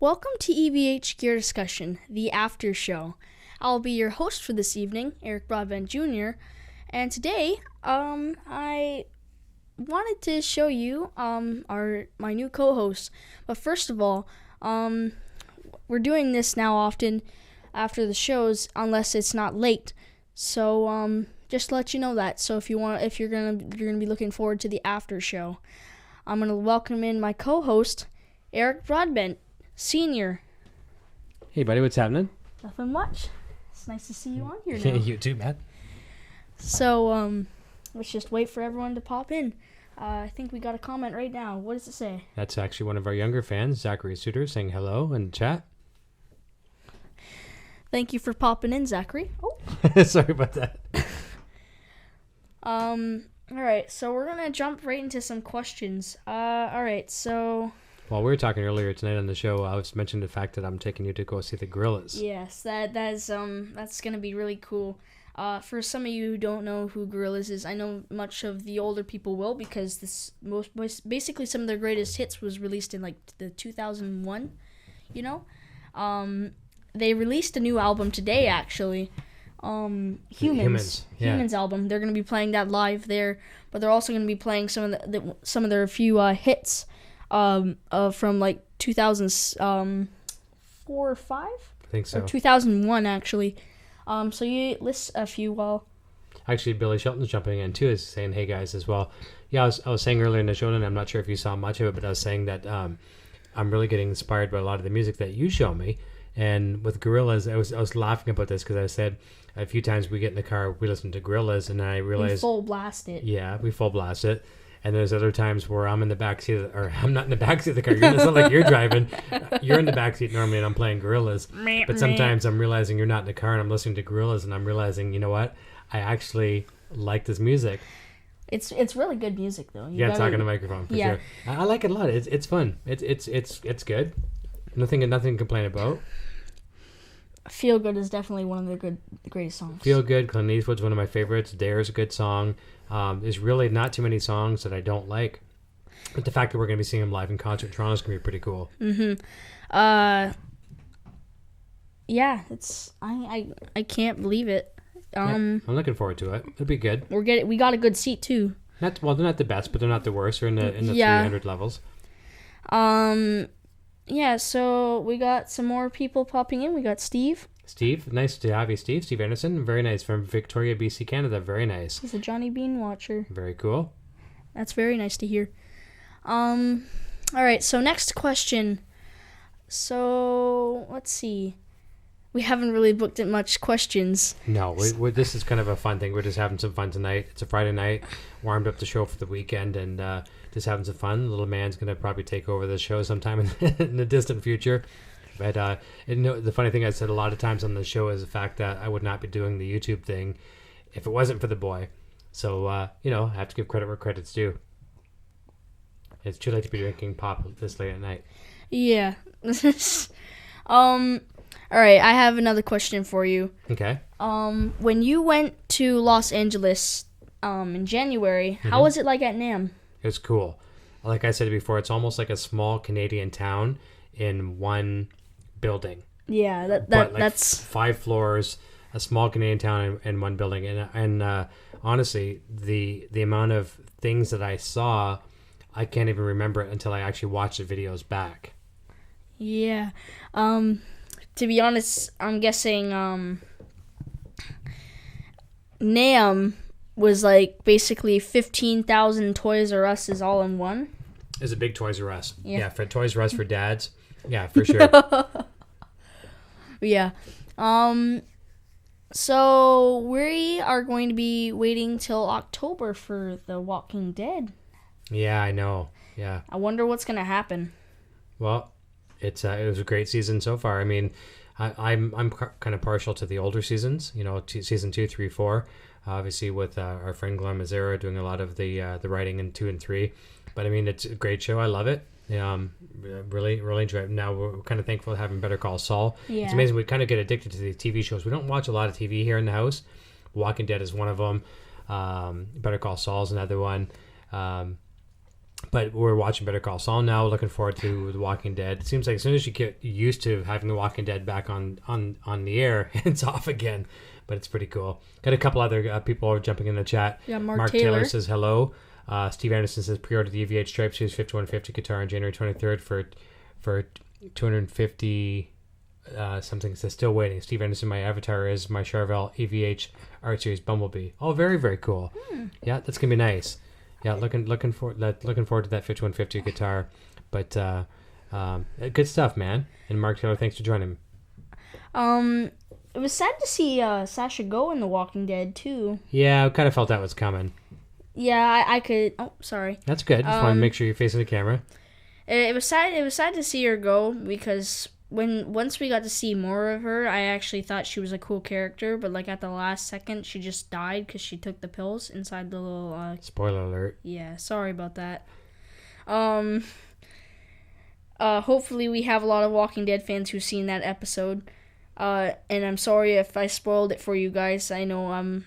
Welcome to EVH Gear Discussion, the Aftershow. I'll be your host for this evening, Eric Broadbent Jr., and today, I wanted to show you, my new co-host. But first of all, we're doing this now often after the shows, unless it's not late. So, just to let you know that. So if you're gonna be looking forward to the Aftershow, I'm gonna welcome in my co-host, Eric Broadbent Senior. Hey, buddy, what's happening? Nothing much. It's nice to see you on here now. You too, man. So, let's just wait for everyone to pop in. I think we got a comment right now. What does it say? That's actually one of our younger fans, Zachary Suter, saying hello in the chat. Thank you for popping in, Zachary. Oh, sorry about that. All right, so we're gonna jump right into some questions. All right, so. Well, we were talking earlier tonight on the show. I was mentioning the fact that I'm taking you to go see the Gorillaz. Yes, that's gonna be really cool. For some of you who don't know who Gorillaz is, I know much of the older people will, because basically some of their greatest hits was released in like the 2001. You know, they released a new album today actually. Humans album. They're gonna be playing that live there, but they're also gonna be playing some of their few hits. From like 2004 or 5? I think so. Or 2001 actually. So you list a few while. Actually, Billy Shelton's jumping in too, is saying hey guys as well. Yeah, I was saying earlier in the show, and I'm not sure if you saw much of it, but I was saying that I'm really getting inspired by a lot of the music that you show me. And with Gorillaz, I was laughing about this because I said a few times we get in the car, we listen to Gorillaz, and I realized we full blast it. Yeah, we full blast it. And there's other times where I'm in the backseat, or I'm not in the backseat of the car. It's not like you're driving. You're in the backseat normally, and I'm playing Gorillaz. But sometimes I'm realizing you're not in the car, and I'm listening to Gorillaz, and I'm realizing, you know what? I actually like this music. It's really good music, though. You talking to the microphone for sure. I like it a lot. It's fun. It's good. Nothing to complain about. Feel Good is definitely one of the greatest songs. Feel Good, Clint Eastwood's one of my favorites. Dare's a good song. There's really not too many songs that I don't like. But the fact that we're going to be seeing them live in concert in Toronto is going to be pretty cool. Mm-hmm. Yeah, it's I can't believe it. I'm looking forward to it. It'll be good. We got a good seat too. They're not the best, but they're not the worst. They're in the 300 levels. Yeah, so we got some more people popping in. We got Steve. Steve, nice to have you, Steve. Steve Anderson, very nice, from Victoria, BC, Canada. Very nice. He's a Johnny Bean watcher. Very cool. That's very nice to hear. All right, so next question. So, let's see. We haven't really booked in much questions. No, this is kind of a fun thing. We're just having some fun tonight. It's a Friday night. Warmed up the show for the weekend, and just having some fun. Little man's going to probably take over the show sometime in the distant future. But the funny thing I said a lot of times on the show is the fact that I would not be doing the YouTube thing if it wasn't for the boy. So, I have to give credit where credit's due. It's too late to be drinking pop this late at night. Yeah. All right, I have another question for you. Okay. When you went to Los Angeles in January, how was it like at NAMM? It was cool. Like I said before, it's almost like a small Canadian town in one building. Yeah, that's 5 floors, a small Canadian town in one building, and honestly, the amount of things that I saw, I can't even remember it until I actually watched the videos back. Yeah, to be honest, I'm guessing NAMM was like basically 15,000 Toys R Us's all in one. It's a big Toys R Us. Yeah, for Toys R Us for dads. Yeah, for sure. Yeah. So we are going to be waiting till October for The Walking Dead. Yeah, I know. Yeah. I wonder what's going to happen. Well, it was a great season so far. I mean, I'm kind of partial to the older seasons. Season 2, 3, 4. Obviously, with our friend Glenn Mazzara doing a lot of the writing in 2 and 3. But I mean, it's a great show. I love it. Really, really enjoy it. Now we're kind of thankful for having Better Call Saul. Yeah. It's amazing. We kind of get addicted to the TV shows. We don't watch a lot of TV here in the house. Walking Dead is one of them. Better Call Saul is another one. But we're watching Better Call Saul now. Looking forward to The Walking Dead. It seems like as soon as you get used to having The Walking Dead back on the air, it's off again. But it's pretty cool. Got a couple other people are jumping in the chat. Yeah, Mark Taylor says hello. Steve Anderson says pre-ordered the EVH Stripes Series 5150 guitar on January 23rd for 250 something. Says still waiting. Steve Anderson, my avatar is my Charvel EVH Art Series Bumblebee. Oh, very very cool. Yeah, that's gonna be nice. Yeah, looking forward to that 5150 guitar, but good stuff, man. And Mark Taylor, thanks for joining. It was sad to see Sasha go in The Walking Dead too. Yeah, I kind of felt that was coming. Yeah, I could. Oh, sorry. That's good. Just want to make sure you're facing the camera. It was sad. It was sad to see her go because once we got to see more of her, I actually thought she was a cool character. But like at the last second, she just died because she took the pills inside the little. Spoiler alert. Yeah, sorry about that. Hopefully we have a lot of Walking Dead fans who've seen that episode. And I'm sorry if I spoiled it for you guys. I know I'm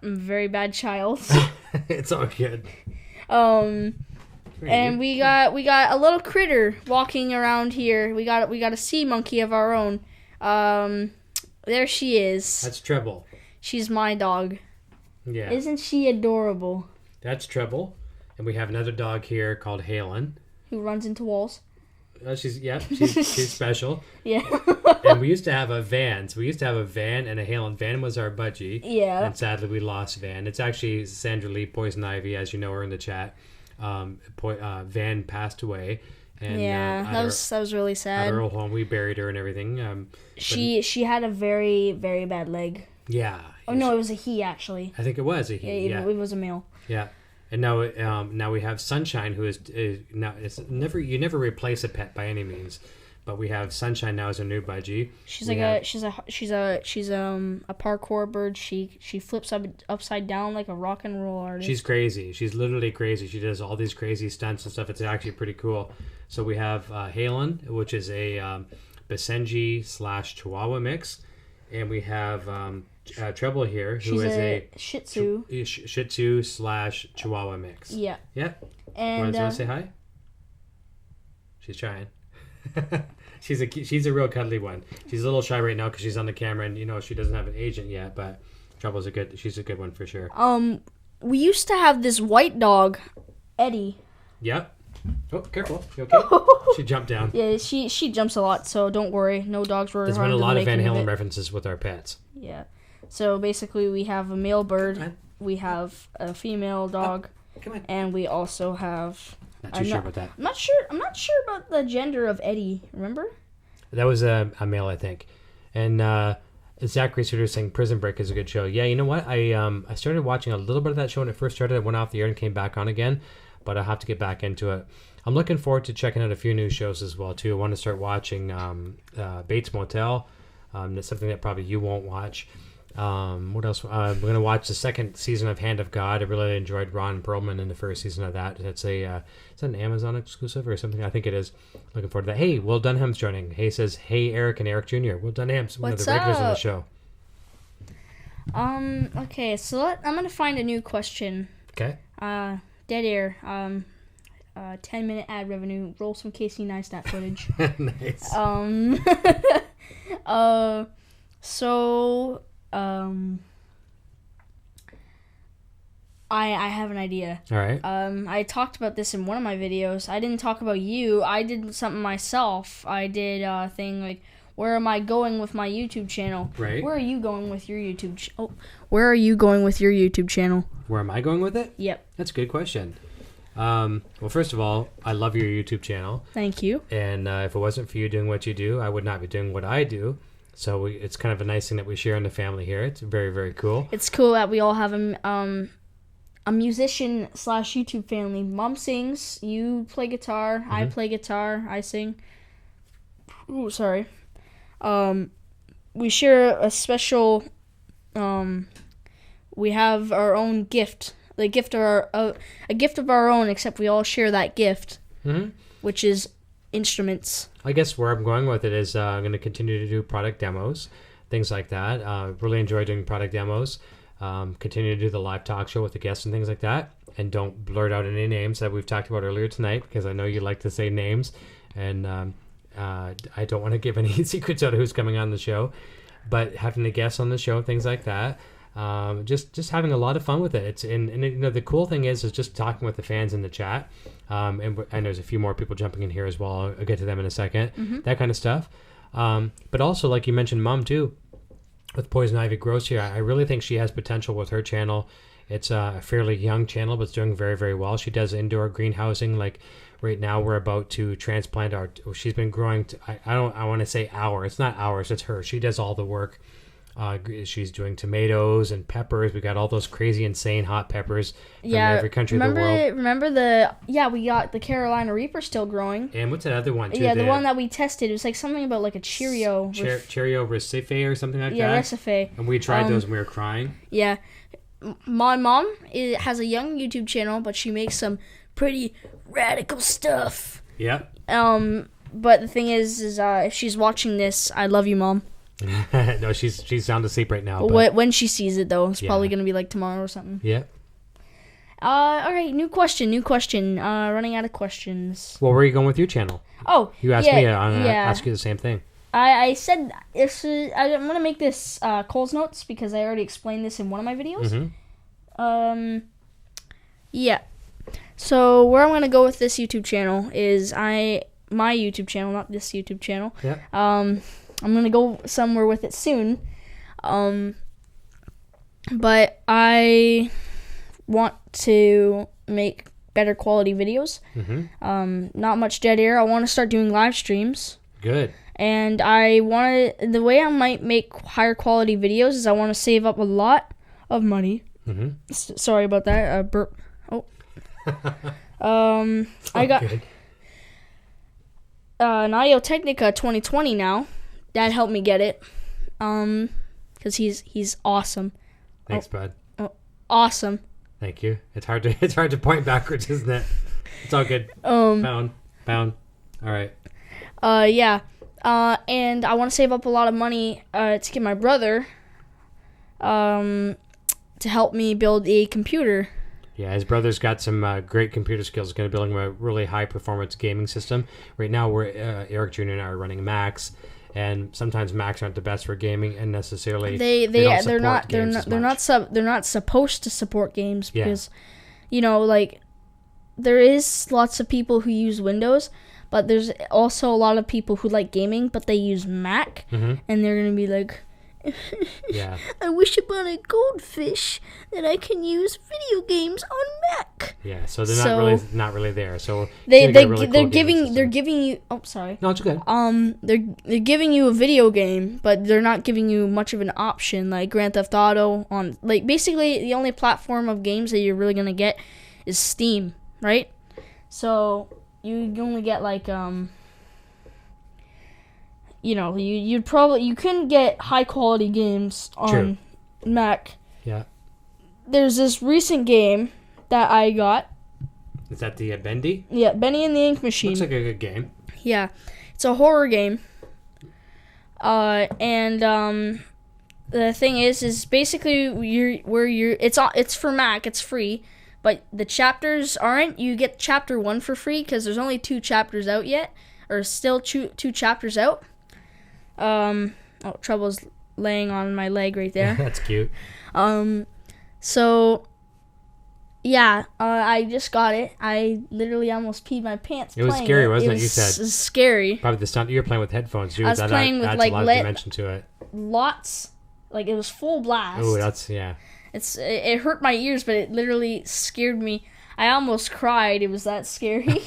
a very bad child. It's all good. And we got a little critter walking around here. We got a sea monkey of our own. There she is. That's Treble. She's my dog. Yeah. Isn't she adorable? That's Treble. And we have another dog here called Halen. Who runs into walls. She's special. Yeah. And we used to have a van. So we used to have a Van and a Halen. Van was our budgie. Yeah. And sadly we lost Van. It's actually Sandra Lee, Poison Ivy, as you know her in the chat. Van passed away. And, that was really sad. At our old home, we buried her and everything. She had a very, very bad leg. Yeah. Oh no, it was a he actually. I think it was a he. Yeah, it was a male. Yeah. And now we have Sunshine, who is now it's never you never replace a pet by any means, but we have Sunshine now as a new budgie. She's a parkour bird. She flips upside down like a rock and roll artist. She's crazy. She's literally crazy. She does all these crazy stunts and stuff. It's actually pretty cool. So we have Halen, which is a Basenji / Chihuahua mix, and we have Treble here, who is a Shih Tzu. Shih Tzu / Chihuahua mix. Yeah. Yeah. And Want to say hi? She's trying. She's a real cuddly one. She's a little shy right now because she's on the camera, and she doesn't have an agent yet. But she's a good one for sure. We used to have this white dog, Eddie. Yep. Oh, careful. You okay? She jumped down. Yeah, she jumps a lot, so don't worry. No dogs were There's harmed. been a lot of Van Halen references with our pets. Yeah. So basically, we have a male bird, we have a female dog, and we also have. Not too sure about that. I'm not sure about the gender of Eddie. Remember? That was a male, I think. And Zachary Suter saying Prison Break is a good show. Yeah, you know what? I started watching a little bit of that show when it first started. It went off the air and came back on again, but I'll have to get back into it. I'm looking forward to checking out a few new shows as well too. I want to start watching Bates Motel. That's something that probably you won't watch. What else? We're going to watch the second season of Hand of God. I really enjoyed Ron Perlman in the first season of that. It's is that an Amazon exclusive or something? I think it is. Looking forward to that. Hey, Will Dunham's joining. Hey says, hey, Eric and Eric Jr. Will Dunham's one of the regulars on the show. Okay, so I'm going to find a new question. Okay. Dead air. 10-minute ad revenue. Roll some Casey Neistat footage. Nice. I have an idea. All right. I talked about this in one of my videos. I didn't talk about you. I did something myself. I did a thing like, where am I going with my YouTube channel? Right. Where are you going with your YouTube Where are you going with your YouTube channel? Where am I going with it? Yep. That's a good question. Well, first of all, I love your YouTube channel. Thank you. And if it wasn't for you doing what you do, I would not be doing what I do. So it's kind of a nice thing that we share in the family here. It's very, very cool. It's cool that we all have a musician / YouTube family. Mom sings, you play guitar, I play guitar, I sing. Ooh, sorry. We share a special. We have our own gift. A gift of our own, except we all share that gift, which is instruments. I guess where I'm going with it is I'm going to continue to do product demos, things like that. Really enjoy doing product demos. Continue to do the live talk show with the guests and things like that. and don't blurt out any names that we've talked about earlier tonight, because I know you like to say names, and I don't want to give any secrets out of who's coming on the show, but having a guest on the show, things like that. Just having a lot of fun with it. It's and the cool thing is just talking with the fans in the chat, and there's a few more people jumping in here as well. I'll get to them in a second. That kind of stuff. But also, like you mentioned, Mom too, with Poison Ivy Grows here. I really think she has potential with her channel. It's a fairly young channel, but it's doing very, very well. She does indoor greenhousing. Like right now, we're about to transplant our. She's been growing. I want to say it's not ours. It's her. She does all the work. She's doing tomatoes and peppers. We got all those crazy, insane hot peppers from every country of the world. Remember we got the Carolina Reaper still growing. And what's that other one too? Yeah, the one that we tested. It was like something about like a Cheerio. Cheerio Recife or something like that. Yeah, Recife. And we tried those and we were crying. Yeah. My mom has a young YouTube channel, but she makes some pretty radical stuff. Yeah. But the thing is if she's watching this, I love you, Mom. No, she's sound asleep right now. But when she sees it, though, it's probably going to be like tomorrow or something. Yeah. All right, new question. Running out of questions. Well, where are you going with your channel? Oh, you asked me. I'm going to ask you the same thing. I said I'm going to make this Cole's Notes because I already explained this in one of my videos. Yeah. So where I'm going to go with this YouTube channel is my YouTube channel, not this YouTube channel. Yeah. I'm going to go somewhere with it soon. But I want to make better quality videos. Not much dead air. I want to start doing live streams. Good. And the way I might make higher quality videos is I want to save up a lot of money. Sorry about that. Burp. Oh. I got an Audio Technica 2020 now. Dad helped me get it, because he's awesome. Thanks, bud. Awesome. Thank you. It's hard to point backwards, isn't it? It's all good. Pound. All right. Yeah. And I want to save up a lot of money to get my brother to help me build a computer. Yeah, his brother's got some great computer skills. He's going to build him a really high-performance gaming system. Right now, Eric Jr. and I are running Macs, and sometimes Macs aren't the best for gaming, and necessarily they're not supposed to support games because like there is lots of people who use Windows, but there's also a lot of people who like gaming but they use Mac, and they're gonna be like, yeah, I wish I bought a goldfish that I can use video games on Mac. Yeah, so they're not really there. So they're giving you. Oh, sorry. No, it's good. They're giving you a video game, but they're not giving you much of an option like Grand Theft Auto on basically the only platform of games that you're really gonna get is Steam, right? So you only get like you couldn't get high quality games on Mac. Yeah. There's this recent game that I got. Is that the Bendy? Yeah, Benny and the Ink Machine. Looks like a good game. Yeah, it's a horror game. And the thing is basically it's for Mac, it's free, but the chapters aren't. You get chapter 1 for free because there's only 2 chapters out yet, or still 2 chapters out. Trouble's laying on my leg right there. That's cute. So, yeah, I just got it. I literally almost peed my pants. It was scary, wasn't it? You said it was scary. Probably the sound. You were playing with headphones too. I was playing with adds like a lot of dimension to it. Lots, like it was full blast. Oh, that's yeah. It hurt my ears, but it literally scared me. I almost cried. It was that scary.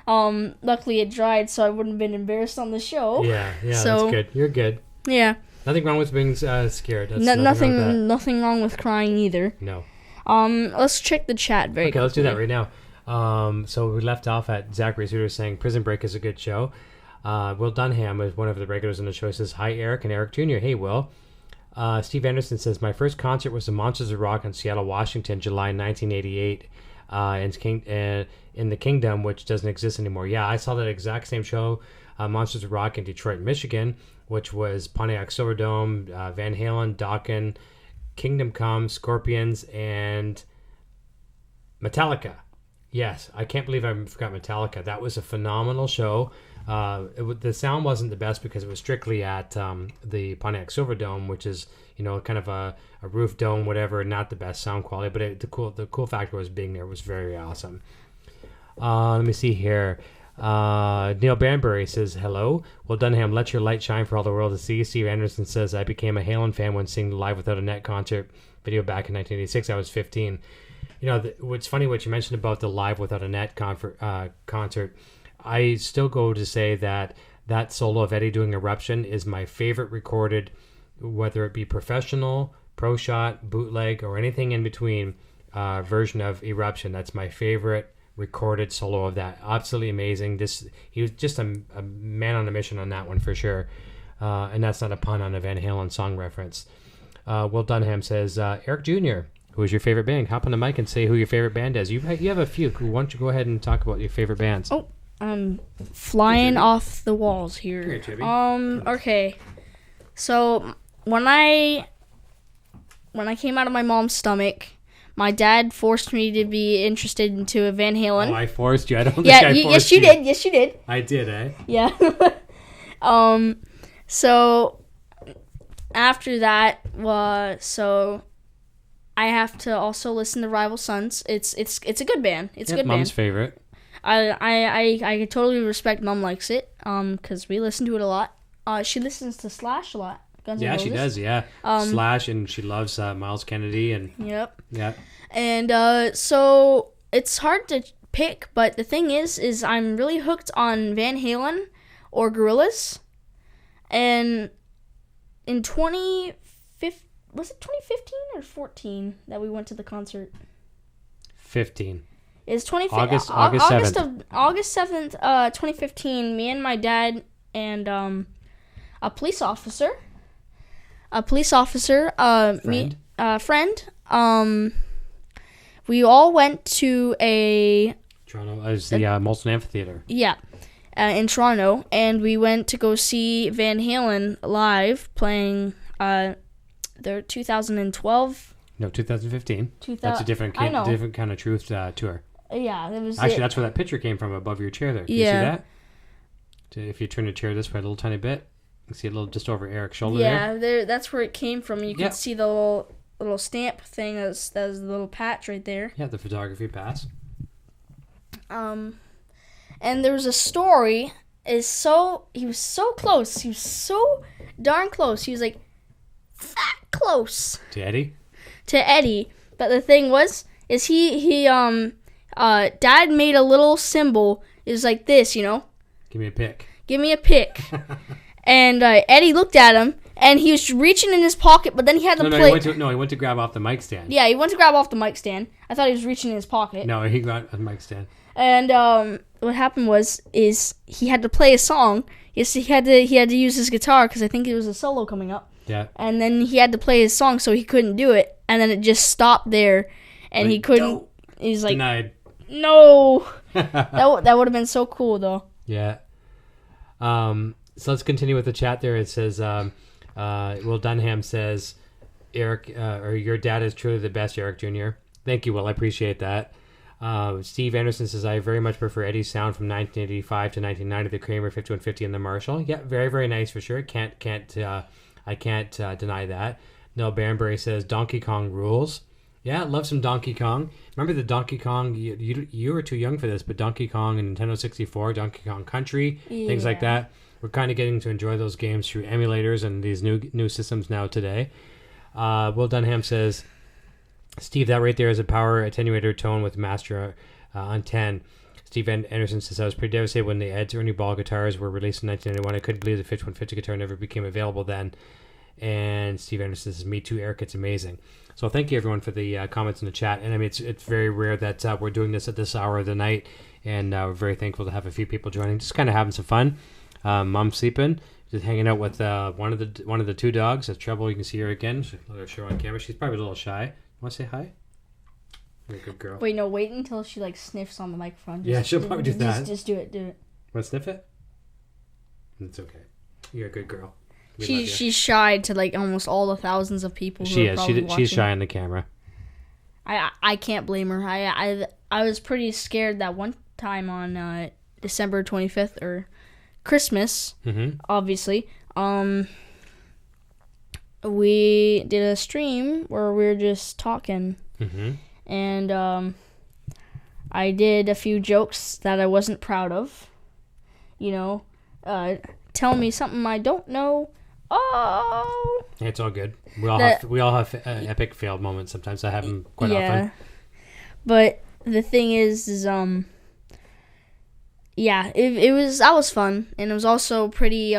Luckily it dried, so I wouldn't have been embarrassed on the show. Yeah, so, that's good. You're good. Yeah. Nothing wrong with being scared. Nothing wrong with crying either. No. Let's check the chat very quickly. Let's do that right now. So we left off at Zachary Suter saying Prison Break is a good show. Will Dunham is one of the regulars on the show. Says hi, Eric and Eric Jr. Hey, Will. Steve Anderson says my first concert was the Monsters of Rock in Seattle, Washington, July 1988. In the Kingdom, which doesn't exist anymore. Yeah, I saw that exact same show, Monsters of Rock in Detroit, Michigan, which was Pontiac Silverdome, Van Halen, Dokken, Kingdom Come, Scorpions, and Metallica. Yes, I can't believe I forgot Metallica. That was a phenomenal show. The sound wasn't the best because it was strictly at the Pontiac Silverdome, which is kind of a roof dome, whatever. Not the best sound quality, but the cool factor was being there was very awesome. Let me see here. Neil Banbury says, hello. Well, Dunham, let your light shine for all the world to see. Steve Anderson says, I became a Halen fan when seeing the Live Without a Net concert video back in 1986. I was 15. What's funny what you mentioned about the Live Without a Net concert. I still go to say that solo of Eddie doing Eruption is my favorite recorded, whether it be professional, pro shot, bootleg, or anything in between version of Eruption. That's my favorite recorded solo of that. Absolutely amazing. He was just a man on a mission on that one for sure. And that's not a pun on a Van Halen song reference. Will Dunham says, Eric Jr., who is your favorite band? Hop on the mic and say who your favorite band is. You have a few. Why don't you go ahead and talk about your favorite bands? Oh, I'm flying off the walls here. Okay. So when I came out of my mom's stomach, my dad forced me to be interested into a Van Halen. Oh, I forced you. I don't think I forced you. Yes, you did. Yes, you did. I did, eh? Yeah. So after that, so I have to also listen to Rival Sons. It's a good band. It's a good Mom's band. favorite. I totally respect Mom likes it. Because we listen to it a lot. She listens to Slash a lot. Guns N' Roses. She does. Yeah. Slash, and she loves Miles Kennedy and. Yep. Yeah. And so it's hard to pick, but the thing is I'm really hooked on Van Halen or Gorillaz. And in 2015, was it 2015 or 14 that we went to the concert? 15. It's 2015. August 7th, 2015. Me and my dad and a police officer. Friend. We all went to a Toronto as the Molson Amphitheater. Yeah, in Toronto, and we went to go see Van Halen live playing their 2012. No, 2015. That's a different kind of Truth tour. Yeah, it was. Actually, that's where that picture came from above your chair there. Can you see that? If you turn the chair this way a little tiny bit, you can see a little just over Eric's shoulder there. Yeah, that's where it came from. You can see the little stamp thing. That's the little patch right there. Yeah, the photography pass. And there was a story. He was so close. He was so darn close. He was like that close. To Eddie. But the thing is he Dad made a little symbol. It was like this, Give me a pick. And Eddie looked at him, and he was reaching in his pocket, but then he had the plate. He went to grab off the mic stand. Yeah, he went to grab off the mic stand. I thought he was reaching in his pocket. No, he got a mic stand. And what happened is he had to play a song. Yes, he had to use his guitar because I think it was a solo coming up. Yeah. And then he had to play his song, so he couldn't do it. And then it just stopped there, and he couldn't. No. He's like, denied. No. that would have been so cool though. Yeah. So let's continue with the chat there. It says, Will Dunham says, Eric, or your dad is truly the best, Eric Jr. Thank you, Will. I appreciate that. Steve Anderson says, I very much prefer Eddie's sound from 1985 to 1990, the Kramer 5150 and the Marshall. Yeah, very, very nice for sure. I can't deny that. Noel Banbury says, Donkey Kong rules. Yeah, love some Donkey Kong. Remember the Donkey Kong, you were too young for this, but Donkey Kong and Nintendo 64, Donkey Kong Country, things like that. We're kind of getting to enjoy those games through emulators and these new systems now today. Will Dunham says, Steve, that right there is a power attenuator tone with master on 10. Steve Anderson says, I was pretty devastated when the Ed's Ernie Ball guitars were released in 1991. I couldn't believe the 5150 guitar never became available then. And Steve Anderson says, me too, Eric, it's amazing. So thank you, everyone, for the comments in the chat. And I mean, it's very rare that we're doing this at this hour of the night. And we're very thankful to have a few people joining, just kind of having some fun. Mom's sleeping, just hanging out with one of the two dogs. That's Treble. You can see her again. Let her show on camera. She's probably a little shy. Want to say hi? You're a good girl. Wait, no, wait until she sniffs on the microphone. She'll probably do that. Just do it. Want to sniff it? It's okay. You're a good girl. She's shy to almost all the thousands of people who are probably watching. She's shy on the camera. I can't blame her. I was pretty scared that one time on December 25th or Christmas, obviously. We did a stream where we were just talking, and I did a few jokes that I wasn't proud of. Tell me something I don't know. Oh, it's all good. We all have epic failed moments. Sometimes I have them quite often. But the thing is it was fun, and it was also pretty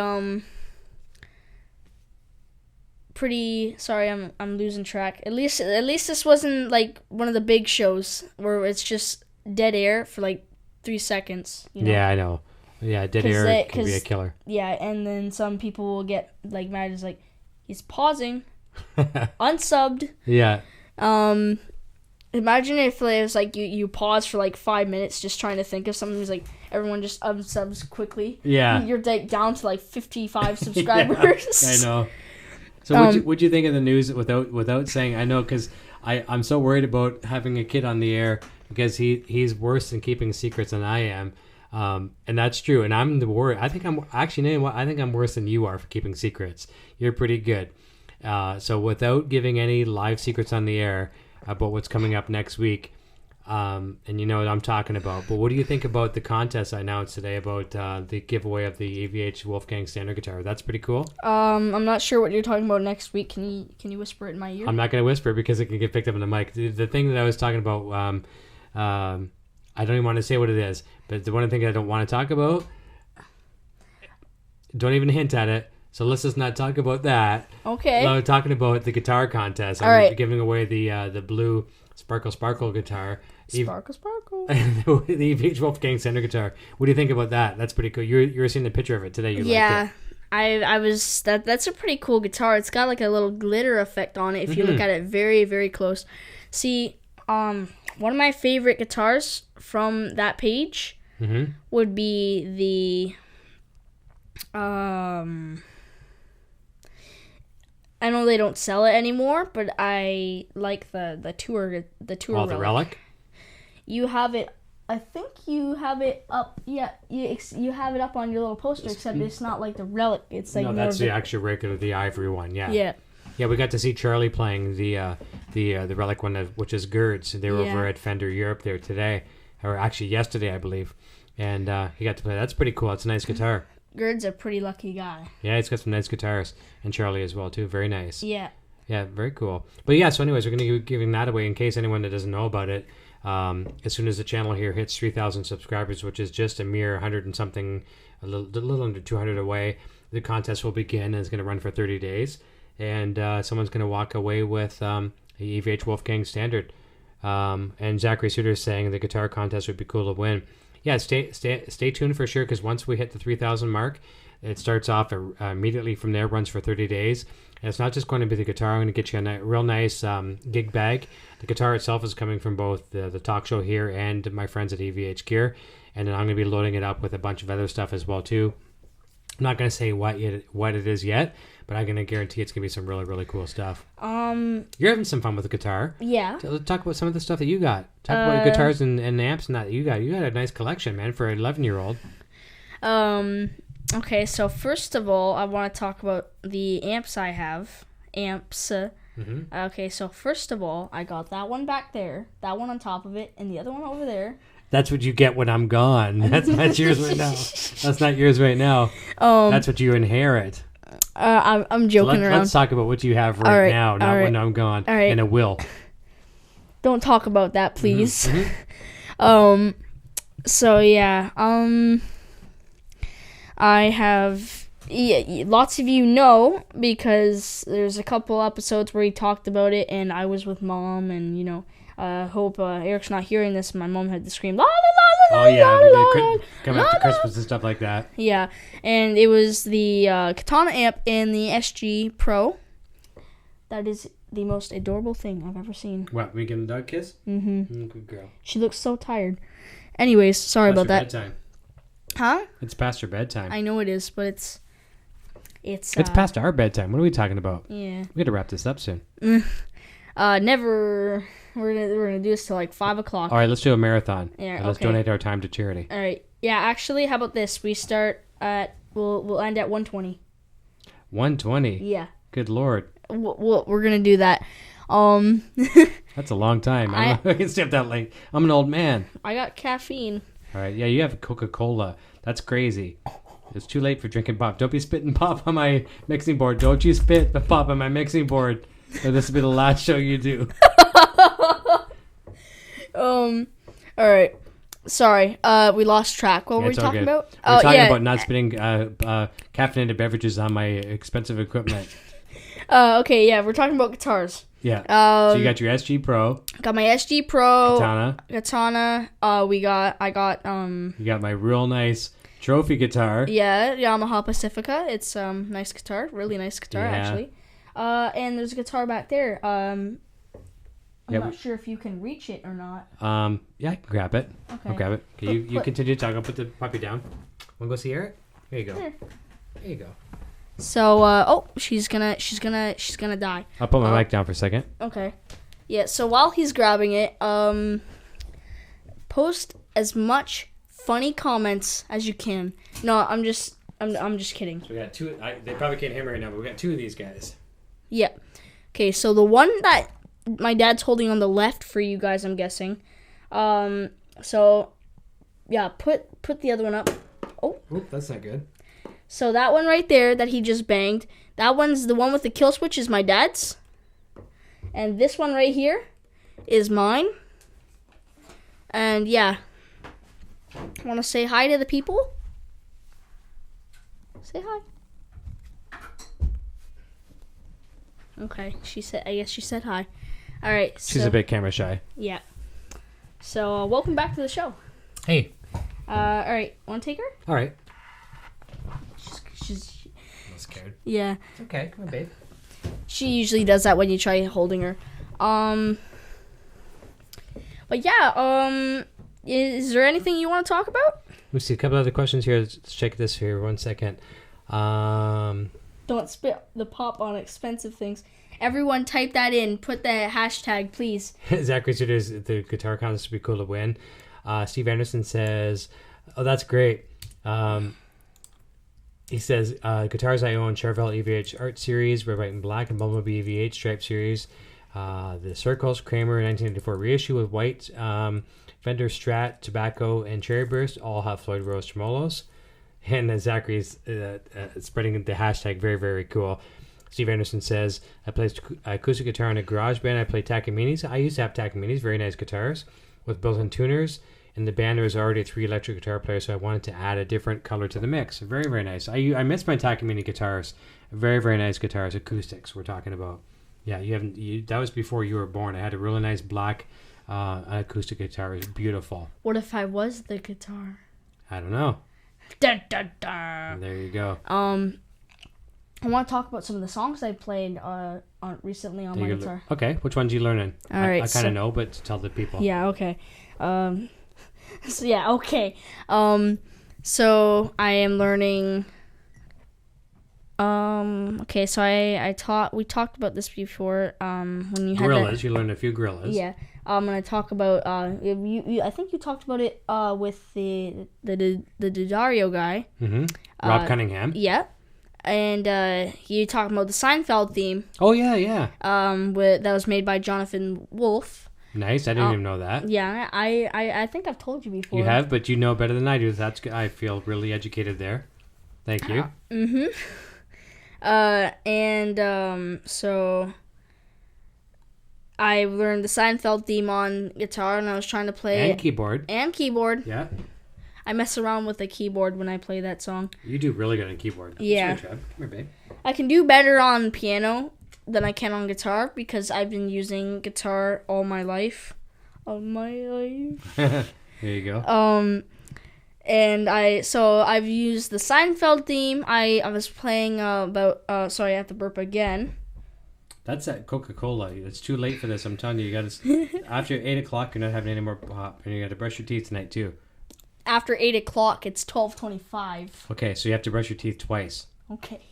sorry, I'm losing track. At least this wasn't like one of the big shows where it's just dead air for like 3 seconds. Yeah, I know. Yeah, dead air can be a killer. Yeah, and then some people will get like mad. It's like he's pausing, unsubbed. Yeah. Imagine if it was like you pause for like 5 minutes just trying to think of something. It's like everyone just unsubs quickly. Yeah. You're like down to like 55 subscribers. Yeah, I know. So what'd you think of the news without saying? I know, because I'm so worried about having a kid on the air because he's worse in keeping secrets than I am. And that's true. And I'm the worry. I think I'm worse than you are for keeping secrets. You're pretty good. So without giving any live secrets on the air about what's coming up next week, and you know what I'm talking about. But what do you think about the contest I announced today about the giveaway of the AVH Wolfgang standard guitar? That's pretty cool. I'm not sure what you're talking about next week. Can you whisper it in my ear? I'm not going to whisper because it can get picked up on the mic. The thing that I was talking about, I don't even want to say what it is, but the one thing I don't want to talk about, don't even hint at it. So let's just not talk about that. Okay. I'm talking about the guitar contest. All right. Giving away the blue Sparkle guitar. Sparkle. The AVH Wolfgang standard guitar. What do you think about that? That's pretty cool. You were seeing the picture of it today. You liked it. I was that's a pretty cool guitar. It's got like a little glitter effect on it if you look at it very, very close. See, one of my favorite guitars from that page would be the I know they don't sell it anymore, but I like the tour Oh, the Relic? You have it. I think you have it up. Yeah, you have it up on your little poster, except it's not like the Relic. It's like that's the actual regular, the ivory one. Yeah. Yeah, we got to see Charlie playing the Relic one, which is Gerds. They were over at Fender Europe there today, or actually yesterday, I believe, and he got to play. That's pretty cool. It's a nice guitar. Gerd's a pretty lucky guy. Yeah, he's got some nice guitars, and Charlie as well too. Very nice. Yeah. Yeah, very cool. But yeah, so anyways, we're going to be giving that away in case anyone that doesn't know about it. As soon as the channel here hits 3,000 subscribers, which is just a mere 100 and something, a little under 200 away, the contest will begin, and it's going to run for 30 days. And someone's going to walk away with the EVH Wolfgang Standard. And Zachary Suter is saying the guitar contest would be cool to win. Yeah, stay tuned for sure, because once we hit the 3,000 mark, it starts off immediately from there, runs for 30 days. And it's not just going to be the guitar. I'm going to get you a real nice gig bag. The guitar itself is coming from both the talk show here and my friends at EVH Gear. And then I'm going to be loading it up with a bunch of other stuff as well, too. I'm not going to say what it is yet, but I'm going to guarantee it's going to be some really, really cool stuff. You're having some fun with the guitar. Yeah. Let's talk about some of the stuff that you got. Talk about your guitars and amps and that you got. You got a nice collection, man, for an 11-year-old. Okay, so first of all, I want to talk about the amps I have. Amps. Okay, so first of all, I got that one back there, that one on top of it, and the other one over there. That's what you get when I'm gone. That's not yours right now. That's not yours right now. That's what you inherit. I'm joking around. Let's talk about what you have right now, not when I'm gone. All right. And it will. Don't talk about that, please. So yeah. I have lots of you know, because there's a couple episodes where he talked about it, and I was with Mom, and hope Eric's not hearing this. My mom had to scream, la la la la. Oh yeah, la, la, coming up to Christmas and stuff like that. Yeah, and it was the Katana amp and the SG Pro. That is the most adorable thing I've ever seen. What, we give him a dog kiss? Good girl. She looks so tired. Anyways, sorry about that. Bedtime. Huh? It's past your bedtime. I know it is, but it's past our bedtime. What are we talking about? Yeah. We got to wrap this up soon. Never. we're gonna do this till like 5 o'clock. All right, let's do a marathon. Yeah, And let's okay. donate our time to charity. All right. Yeah, actually, how about this? We start at we'll end at 1:20. 1:20. Yeah. Good Lord. We're gonna do that. That's a long time. I don't know if I can stay up that late. I'm an old man. I got caffeine. All right. Yeah, you have Coca-Cola. That's crazy. It's too late for drinking pop. Don't be spitting pop on my mixing board. Don't you spit the pop on my mixing board. Or this will be the last show you do. All right. Sorry. We lost track. What were we It's all talking good. about? We're talking about not spitting caffeinated beverages on my expensive equipment. Okay. Yeah, we're talking about guitars. Yeah. So you got your SG Pro. Got my SG Pro. Katana. I got You got my real nice trophy guitar. Yeah, Yamaha Pacifica. It's nice guitar, really nice guitar actually. And there's a guitar back there. I'm not sure if you can reach it or not. Yeah, I can grab it. Okay. I'll grab it. Okay, you continue to talk. I'll put the puppy down. Wanna go see Eric? Here you go. Here. There you go. So she's gonna die. I'll put my mic down for a second. Okay. Yeah, so while he's grabbing it, post as much funny comments as you can. No, I'm just kidding. So we got two. They probably can't hear me right now, but we got two of these guys. Yeah. Okay, so the one that my dad's holding on the left for you guys, I'm guessing. So yeah, put the other one up. Oh. Oop, that's not good. So that one right there that he just banged, that one's the one with the kill switch is my dad's. And this one right here is mine. And yeah. Want to say hi to the people? Say hi. Okay, I guess she said hi. All right. She's a bit camera shy. Yeah. So welcome back to the show. Hey. All right, want to take her? All right. She's I'm scared. yeah. It's okay. Come on, babe. She usually does that when you try holding her. But yeah. Is there anything you want to talk about? We see a couple other questions here. Let's check this here 1 second. Don't spit the pop on expensive things. Everyone type that in. Put the hashtag, please. Zachary says the guitar contest would be cool to win. Steve Anderson says, "Oh, that's great." He says, "Guitars I own: Charvel EVH Art Series, Red, White, and Black, and Bumblebee EVH Stripe Series. The Circles Kramer 1984 reissue with white Fender Strat, Tobacco, and Cherry Burst all have Floyd Rose tremolos." And Zachary's spreading the hashtag very, very cool. Steve Anderson says, "I play acoustic guitar in a garage band. I play Takaminis. I used to have Takaminis, very nice guitars with built-in tuners. In the band, there was already 3 electric guitar players, so I wanted to add a different color to the mix. Very, very nice. I miss my Takamine guitars. Very, very nice guitars, acoustics we're talking about. Yeah, that was before you were born. I had a really nice black acoustic guitar. It was beautiful. What if I was the guitar? I don't know. Dun, dun, dun. There you go. I want to talk about some of the songs I played recently on my guitar. Okay, which ones you learning? All right, I kind of know, but tell the people. Yeah, okay. So yeah, okay. So I am learning. Okay, so we talked about this before. When you had Gorillas, you learned a few gorillas. Yeah. I'm gonna talk about. I think you talked about it with the Dario guy. Mm-hmm. Rob Cunningham. Yeah. And you talking about the Seinfeld theme. Oh yeah. That was made by Jonathan Wolfe. Nice. I didn't even know that. Yeah, I think I've told you before. You have, but you know better than I do. That's good. I feel really educated there. Thank you. So I learned the Seinfeld theme on guitar, and I was trying to play and keyboard. Yeah. I mess around with the keyboard when I play that song. You do really good on keyboard. Yeah. Come here, babe. I can do better on piano than I can on guitar because I've been using guitar all my life. There you go. And I've used the Seinfeld theme. I was playing sorry, I have to burp again. That's that Coca-Cola. It's too late for this. I'm telling you, you got to after 8 o'clock. You're not having any more pop, and you got to brush your teeth tonight too. After 8 o'clock, it's 12:25. Okay, so you have to brush your teeth twice. Okay.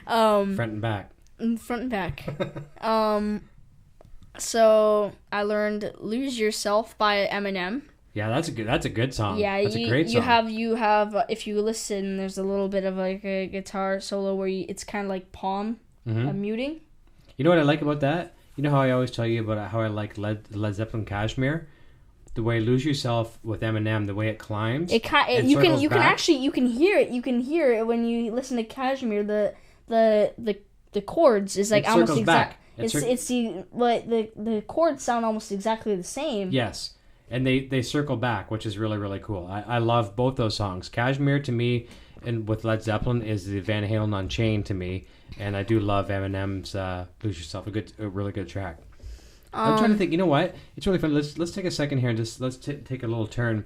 Front and back. Front and back. So I learned "Lose Yourself" by Eminem. Yeah, that's a good song. Yeah, That's a great song. you have if you listen, there's a little bit of like a guitar solo where it's kind of like palm muting. You know what I like about that? You know how I always tell you about how I like Led Zeppelin Cashmere? The way "Lose Yourself" with Eminem, the way it climbs. You can hear it. You can hear it when you listen to Kashmir. The chords is like It almost circles exact. back. It's the chords sound almost exactly the same. Yes. And they circle back, which is really, really cool. I love both those songs. Cashmere to me and with Led Zeppelin is the Van Halen Unchained to me. And I do love Eminem's Lose Yourself, a really good track. I'm trying to think. You know what? It's really fun. Let's take a second here and just let's take a little turn,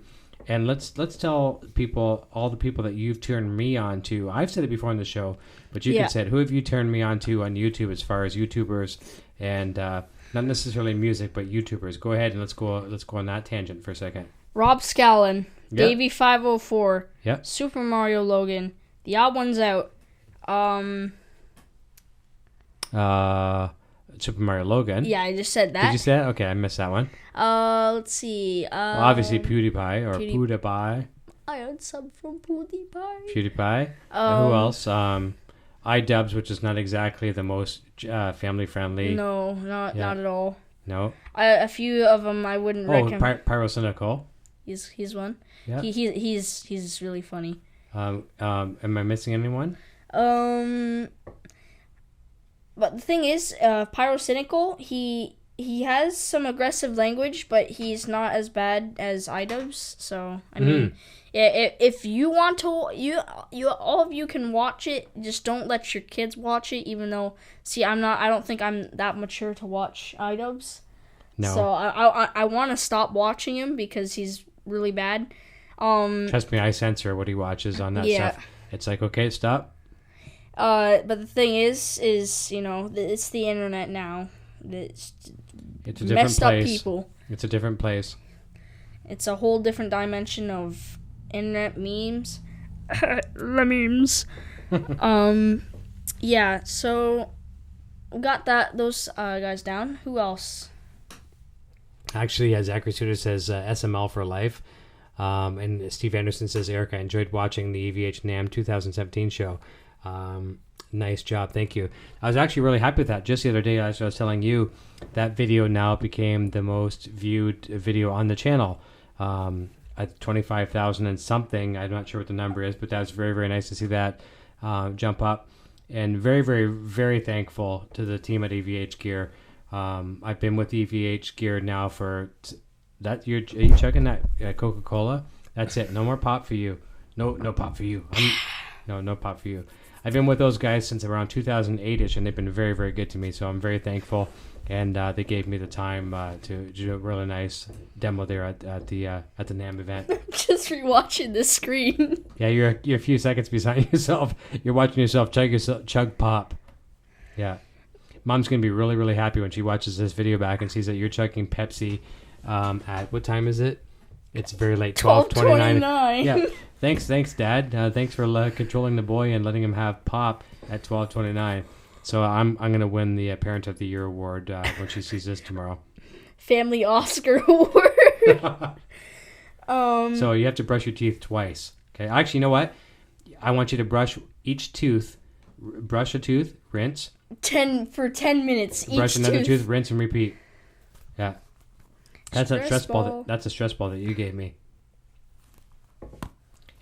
and let's tell people, all the people that you've turned me on to. I've said it before on the show, but you can say it. Who have you turned me on to on YouTube as far as YouTubers and not necessarily music, but YouTubers? Go ahead and let's go on that tangent for a second. Rob Scallon, Yep. Davey504, Yep. Super Mario Logan, The Odd Ones Out. Super Mario Logan. Yeah, I just said that. Did you say that? Okay, I missed that one. Let's see. Well, obviously PewDiePie or PewDiePie. I had some from PewDiePie. PewDiePie. And who else? iDubbbz, which is not exactly the most family friendly. No, not at all. No. A few of them I wouldn't recommend. Pyrocynical. He's one. Yeah. He's really funny. Am I missing anyone? But the thing is, Pyrocynical, he has some aggressive language, but he's not as bad as iDubbbz. So I mean, yeah, if you want to, you all of you can watch it. Just don't let your kids watch it. Even though, I don't think I'm that mature to watch iDubbbz. No. So I want to stop watching him because he's really bad. Trust me, I censor what he watches on that stuff. It's like, okay, stop. But the thing is it's the internet now. It's a different messed place. up people. It's a different place. It's a whole different dimension of internet memes. The memes. Yeah. So we got those guys down. Who else? Actually, Zachary Suter says SML for life. And Steve Anderson says, Eric, I enjoyed watching the EVH NAMM 2017 show. Nice job. Thank you. I was actually really happy with that. Just the other day, as I was telling you, that video now became the most viewed video on the channel. At 25,000 and something. I'm not sure what the number is, but that was very, very nice to see that jump up. And very, very, very thankful to the team at EVH Gear. I've been with EVH Gear now for are you chugging that Coca-Cola? That's it. No more pop for you. No pop for you. No pop for you. I've been with those guys since around 2008ish, and they've been very, very good to me. So I'm very thankful, and they gave me the time to do a really nice demo there at the NAMM event. Just rewatching the screen. Yeah, you're a few seconds behind yourself. You're watching yourself chug pop. Yeah, Mom's gonna be really, really happy when she watches this video back and sees that you're chugging Pepsi. At what time is it? It's very late. 12:29. Yeah. Thanks, Dad. Thanks for controlling the boy and letting him have pop at 12:29. So I'm gonna win the Parent of the Year award when she sees this tomorrow. Family Oscar award. So you have to brush your teeth twice. Okay. Actually, you know what? I want you to brush each tooth. Brush a tooth, rinse. 10 minutes. Brush each another tooth, rinse and repeat. Yeah. That's a stress ball. ball. That's a stress ball that you gave me. And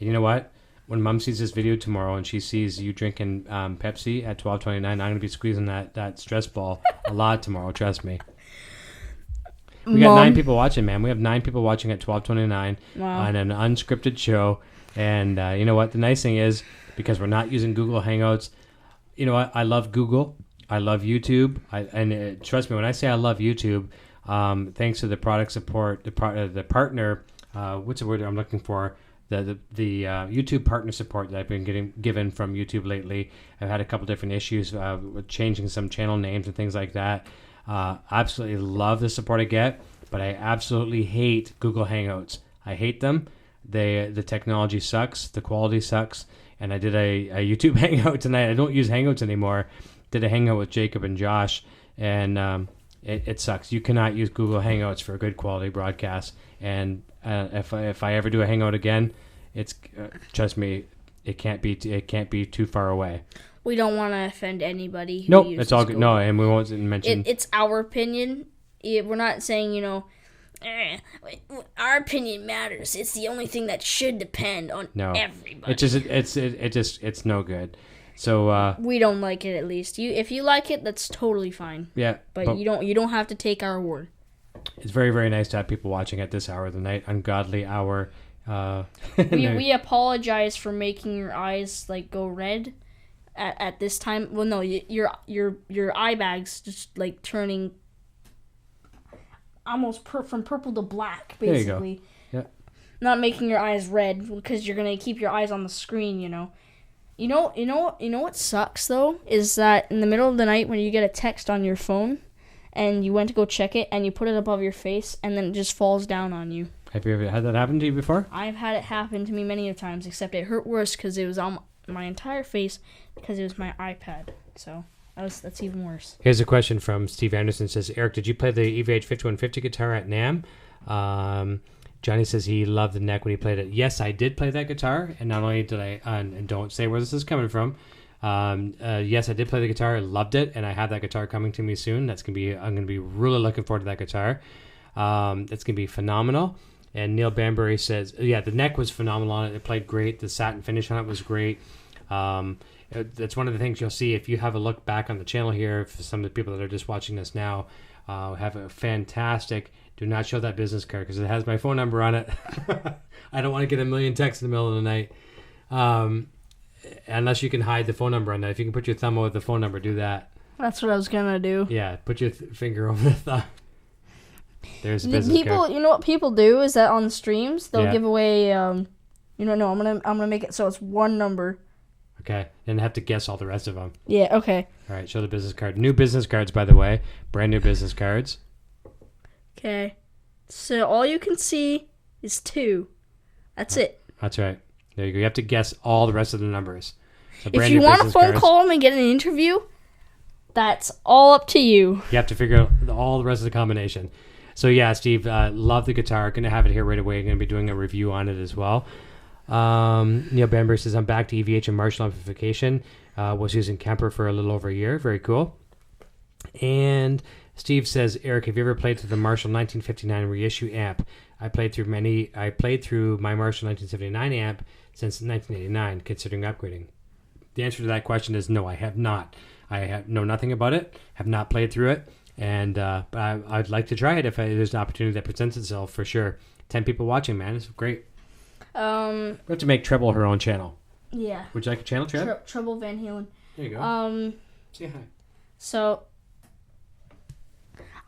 you know what? When Mom sees this video tomorrow and she sees you drinking Pepsi at 12:29, I'm gonna be squeezing that stress ball a lot tomorrow. Trust me. We got 9 people watching, man. We have 9 people watching at 12:29 on an unscripted show. And you know what? The nice thing is, because we're not using Google Hangouts, you know what? I love Google. I love YouTube. Trust me when I say I love YouTube. Thanks to the product support, the partner. What's the word I'm looking for? The YouTube partner support that I've been given from YouTube lately. I've had a couple different issues with changing some channel names and things like that. Absolutely love the support I get, but I absolutely hate Google Hangouts. I hate them. The technology sucks. The quality sucks. And I did a YouTube Hangout tonight. I don't use Hangouts anymore. Did a Hangout with Jacob and Josh, and it sucks. You cannot use Google Hangouts for a good quality broadcast. And if I ever do a Hangout again, it's trust me, it can't be too far away. We don't want to offend anybody. Nope, it's all good. No, and we won't mention. It's our opinion. We're not saying our opinion matters. It's the only thing that should depend on everybody. It's no good. So we don't like it. At least if you like it, that's totally fine. Yeah, but you don't have to take our word. It's very, very nice to have people watching at this hour of the night, ungodly hour. We apologize for making your eyes like go red at this time. Well, no, your eye bags just like turning almost from purple to black, basically. There you go. Yeah. Not making your eyes red because you're gonna keep your eyes on the screen. You know what sucks though is that in the middle of the night when you get a text on your phone and you went to go check it and you put it above your face and then it just falls down on you. Have you ever had that happen to you before? I've had it happen to me many times, except it hurt worse because it was on my entire face because it was my iPad. So that's even worse. Here's a question from Steve Anderson. Says, Eric, did you play the EVH 5150 guitar at NAMM? Johnny says he loved the neck when he played it. Yes, I did play that guitar, and not only did I, and don't say where this is coming from. Yes, I did play the guitar. I loved it, and I have that guitar coming to me soon. I'm gonna be really looking forward to that guitar. It's gonna be phenomenal. And Neil Banbury says, yeah, the neck was phenomenal on it. It played great. The satin finish on it was great. That's one of the things you'll see if you have a look back on the channel here. For some of the people that are just watching us now, have a fantastic. Do not show that business card because it has my phone number on it. I don't want to get a million texts in the middle of the night. Unless you can hide the phone number on that. If you can put your thumb over the phone number, do that. That's what I was going to do. Yeah, put your finger over the thumb. There's a business card. You know what people do is that on streams, they'll give away, I'm going to make it so it's one number. Okay, and have to guess all the rest of them. Yeah, okay. All right, show the business card. New business cards, by the way. Brand new business cards. Okay, so all you can see is 2. That's it. That's right. There you go. You have to guess all the rest of the numbers. So if you want to phone call them and get an interview, that's all up to you. You have to figure out all the rest of the combination. So yeah, Steve, love the guitar. Going to have it here right away. Going to be doing a review on it as well. Neil Bamber says, I'm back to EVH and Marshall amplification. Was using Kemper for a little over a year. Very cool. And Steve says, Eric, have you ever played through the Marshall 1959 reissue amp? I played through my Marshall 1979 amp since 1989, considering upgrading. The answer to that question is no, I have not. I know nothing about it, have not played through it, and but I'd like to try it if there's an opportunity that presents itself for sure. 10 people watching, man. It's great. We have to make Treble her own channel. Yeah. Would you like a channel, Trev? Treble Van Halen. There you go. Say hi. So,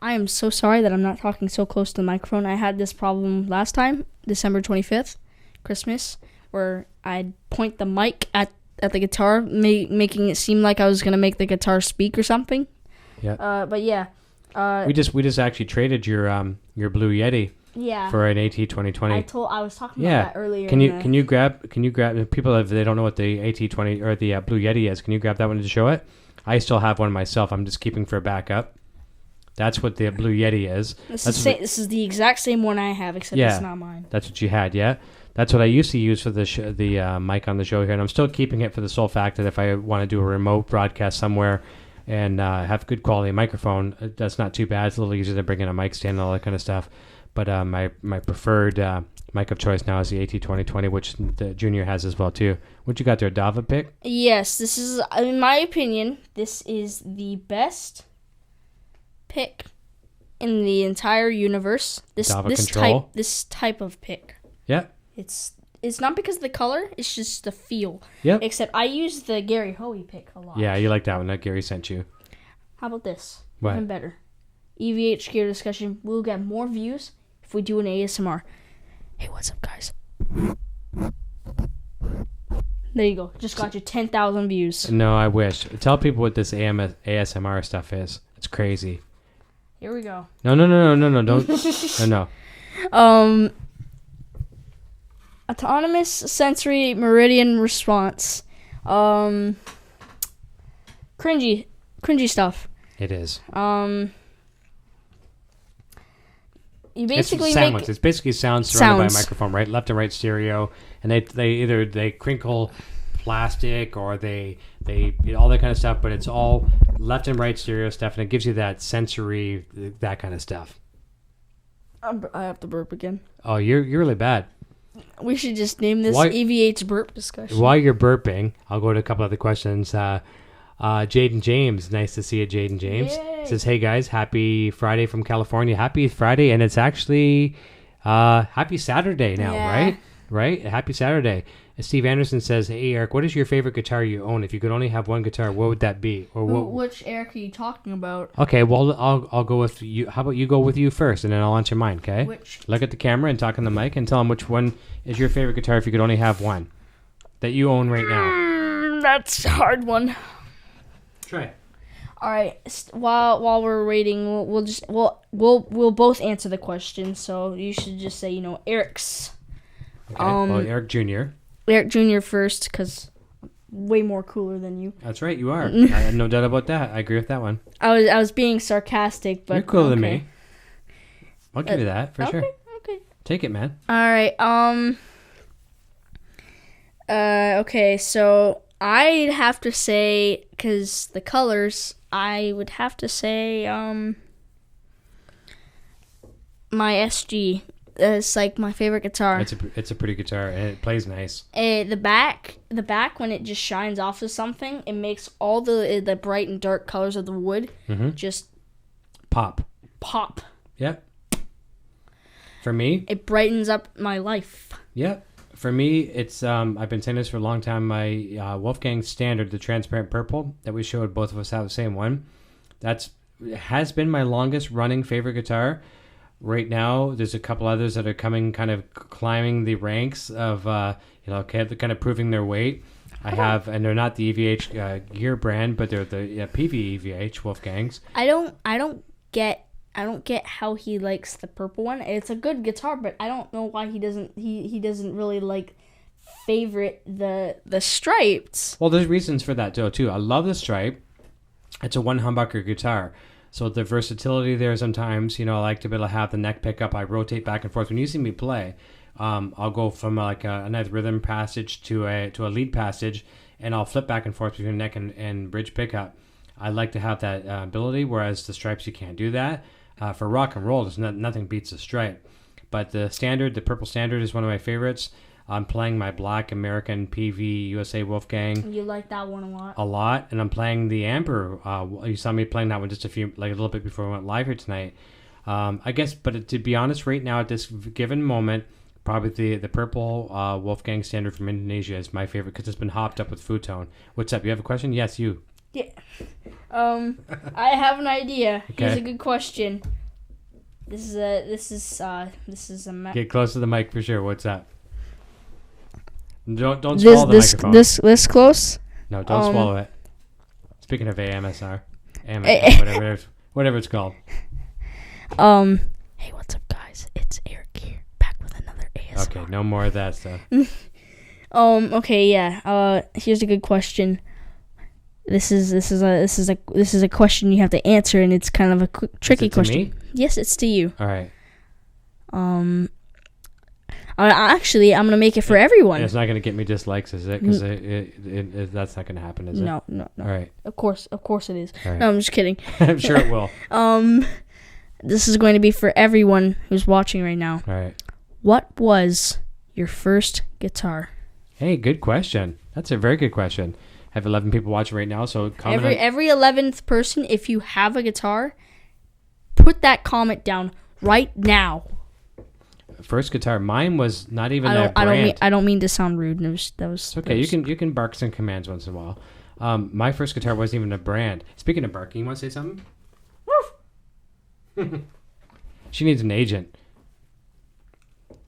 I am so sorry that I'm not talking so close to the microphone. I had this problem last time, December 25th, Christmas, where I'd point the mic at the guitar, making it seem like I was going to make the guitar speak or something. Yeah. But yeah. We just actually traded your Blue Yeti. Yeah. For an AT 2020. I was talking about that earlier. Can you grab people if they don't know what the AT 20 or the Blue Yeti is? Can you grab that one to show it? I still have one myself. I'm just keeping for backup. That's what the Blue Yeti is. This is the exact same one I have, except it's not mine. That's what you had, yeah. That's what I used to use for the mic on the show here, and I'm still keeping it for the sole fact that if I want to do a remote broadcast somewhere and have good quality microphone, that's not too bad. It's a little easier than bringing a mic stand and all that kind of stuff. But my preferred mic of choice now is the AT 2020, which the Junior has as well too. What you got there, Dava pick? Yes, this is, in my opinion, this is the best pick in the entire universe. This type of pick. Yeah. It's not because of the color, it's just the feel. Yeah. Except I use the Gary Hoey pick a lot. Yeah, you like that one that Gary sent you. How about this? What? Even better. EVH gear discussion. We'll get more views if we do an ASMR. Hey, what's up, guys? There you go. Just got you 10,000 views. No, I wish. Tell people what this ASMR stuff is. It's crazy. Here we go. No, don't. No. Autonomous sensory meridian response. Cringy stuff. It is. you basically it's sounds. make It's basically sounds surrounded by a sounds. microphone, right? Left and right stereo, and they either crinkle plastic or they all that kind of stuff, but it's all left and right stereo stuff, and it gives you that sensory, that kind of stuff. I have to burp again. Oh, you're really bad. We should just name this Why- EVH burp discussion. While you're burping, I'll go to a couple other questions. Jaden James, nice to see you, Jaden James. Yay. Says, hey guys, happy Friday from California. Happy Friday, and it's actually happy Saturday now, Yeah. right? Right? Happy Saturday. Steve Anderson says, hey Eric, what is your favorite guitar you own? If you could only have one guitar, what would that be? Or what? Which Eric are you talking about? Okay, well, I'll go with you. How about you go with you first, and then I'll answer mine, okay? Which? Look at the camera and talk on the mic and tell them which one is your favorite guitar if you could only have one that you own right now. That's a hard one. Try. All right. While we're waiting, we'll both answer the question. So you should just say Eric's. Okay. Well, Eric Jr. Eric Jr. first, because way more cooler than you. That's right, you are. I have no doubt about that. I agree with that one. I was being sarcastic, but You're cooler than okay. me. I'll give you that for sure. Okay. Take it, man. All right. Okay. So I'd have to say, because the colors, I would have to say my SG. It's like my favorite guitar. It's a pretty guitar and it plays nice. The back when it just shines off of something, it makes all the bright and dark colors of the wood just Pop. pop. Yep. For me, It brightens up my life. yep. For me, it's I've been saying this for a long time. My Wolfgang Standard, the transparent purple that we showed, both of us have the same one. Has been my longest running favorite guitar. Right now, there's a couple others that are coming, kind of climbing the ranks of, kind of proving their weight. I have, and they're not the EVH gear brand, but they're the PV EVH Wolfgangs. I don't get how he likes the purple one. It's a good guitar, but I don't know why he doesn't really like favorite the stripes. Well, there's reasons for that too. I love the stripe. It's a one humbucker guitar. So the versatility there sometimes, I like to be able to have the neck pickup. I rotate back and forth. When you see me play, I'll go from a nice rhythm passage to a lead passage, and I'll flip back and forth between neck and bridge pickup. I like to have that ability, whereas the stripes, you can't do that. For rock and roll, nothing beats the stripe. But the purple standard is one of my favorites. I'm playing my black American PV USA Wolfgang. You like that one a lot, and I'm playing the Amber. You saw me playing that one just a little bit before we went live here tonight. I guess, but to be honest, right now at this given moment, probably the purple Wolfgang Standard from Indonesia is my favorite because it's been hopped up with Futone. What's up? You have a question? Yes, you. Yeah. I have an idea. Okay. Here's a good question. This is a Get close to the mic for sure. What's up? Don't swallow the microphone. This close. No, don't swallow it. Speaking of AMSR, whatever it's called. Hey, what's up, guys? It's Eric here, back with another ASMR. Okay, no more of that stuff. Okay, yeah. Here's a good question. This is a question you have to answer, and it's kind of a tricky question. Me? Yes, it's to you. All right. Actually, I'm gonna make it for everyone. And it's not gonna get me dislikes, is it? Because that's not gonna happen, is it? No. All right. Of course it is. Right. No, I'm just kidding. I'm sure it will. This is going to be for everyone who's watching right now. All right. What was your first guitar? Hey, good question. That's a very good question. I have 11 people watching right now, so comment. Every 11th person, if you have a guitar, put that comment down right now. First guitar, mine was not even a brand. I don't mean to sound rude. That was It's okay. You can bark some commands once in a while. My first guitar wasn't even a brand. Speaking of barking, you want to say something? She needs an agent.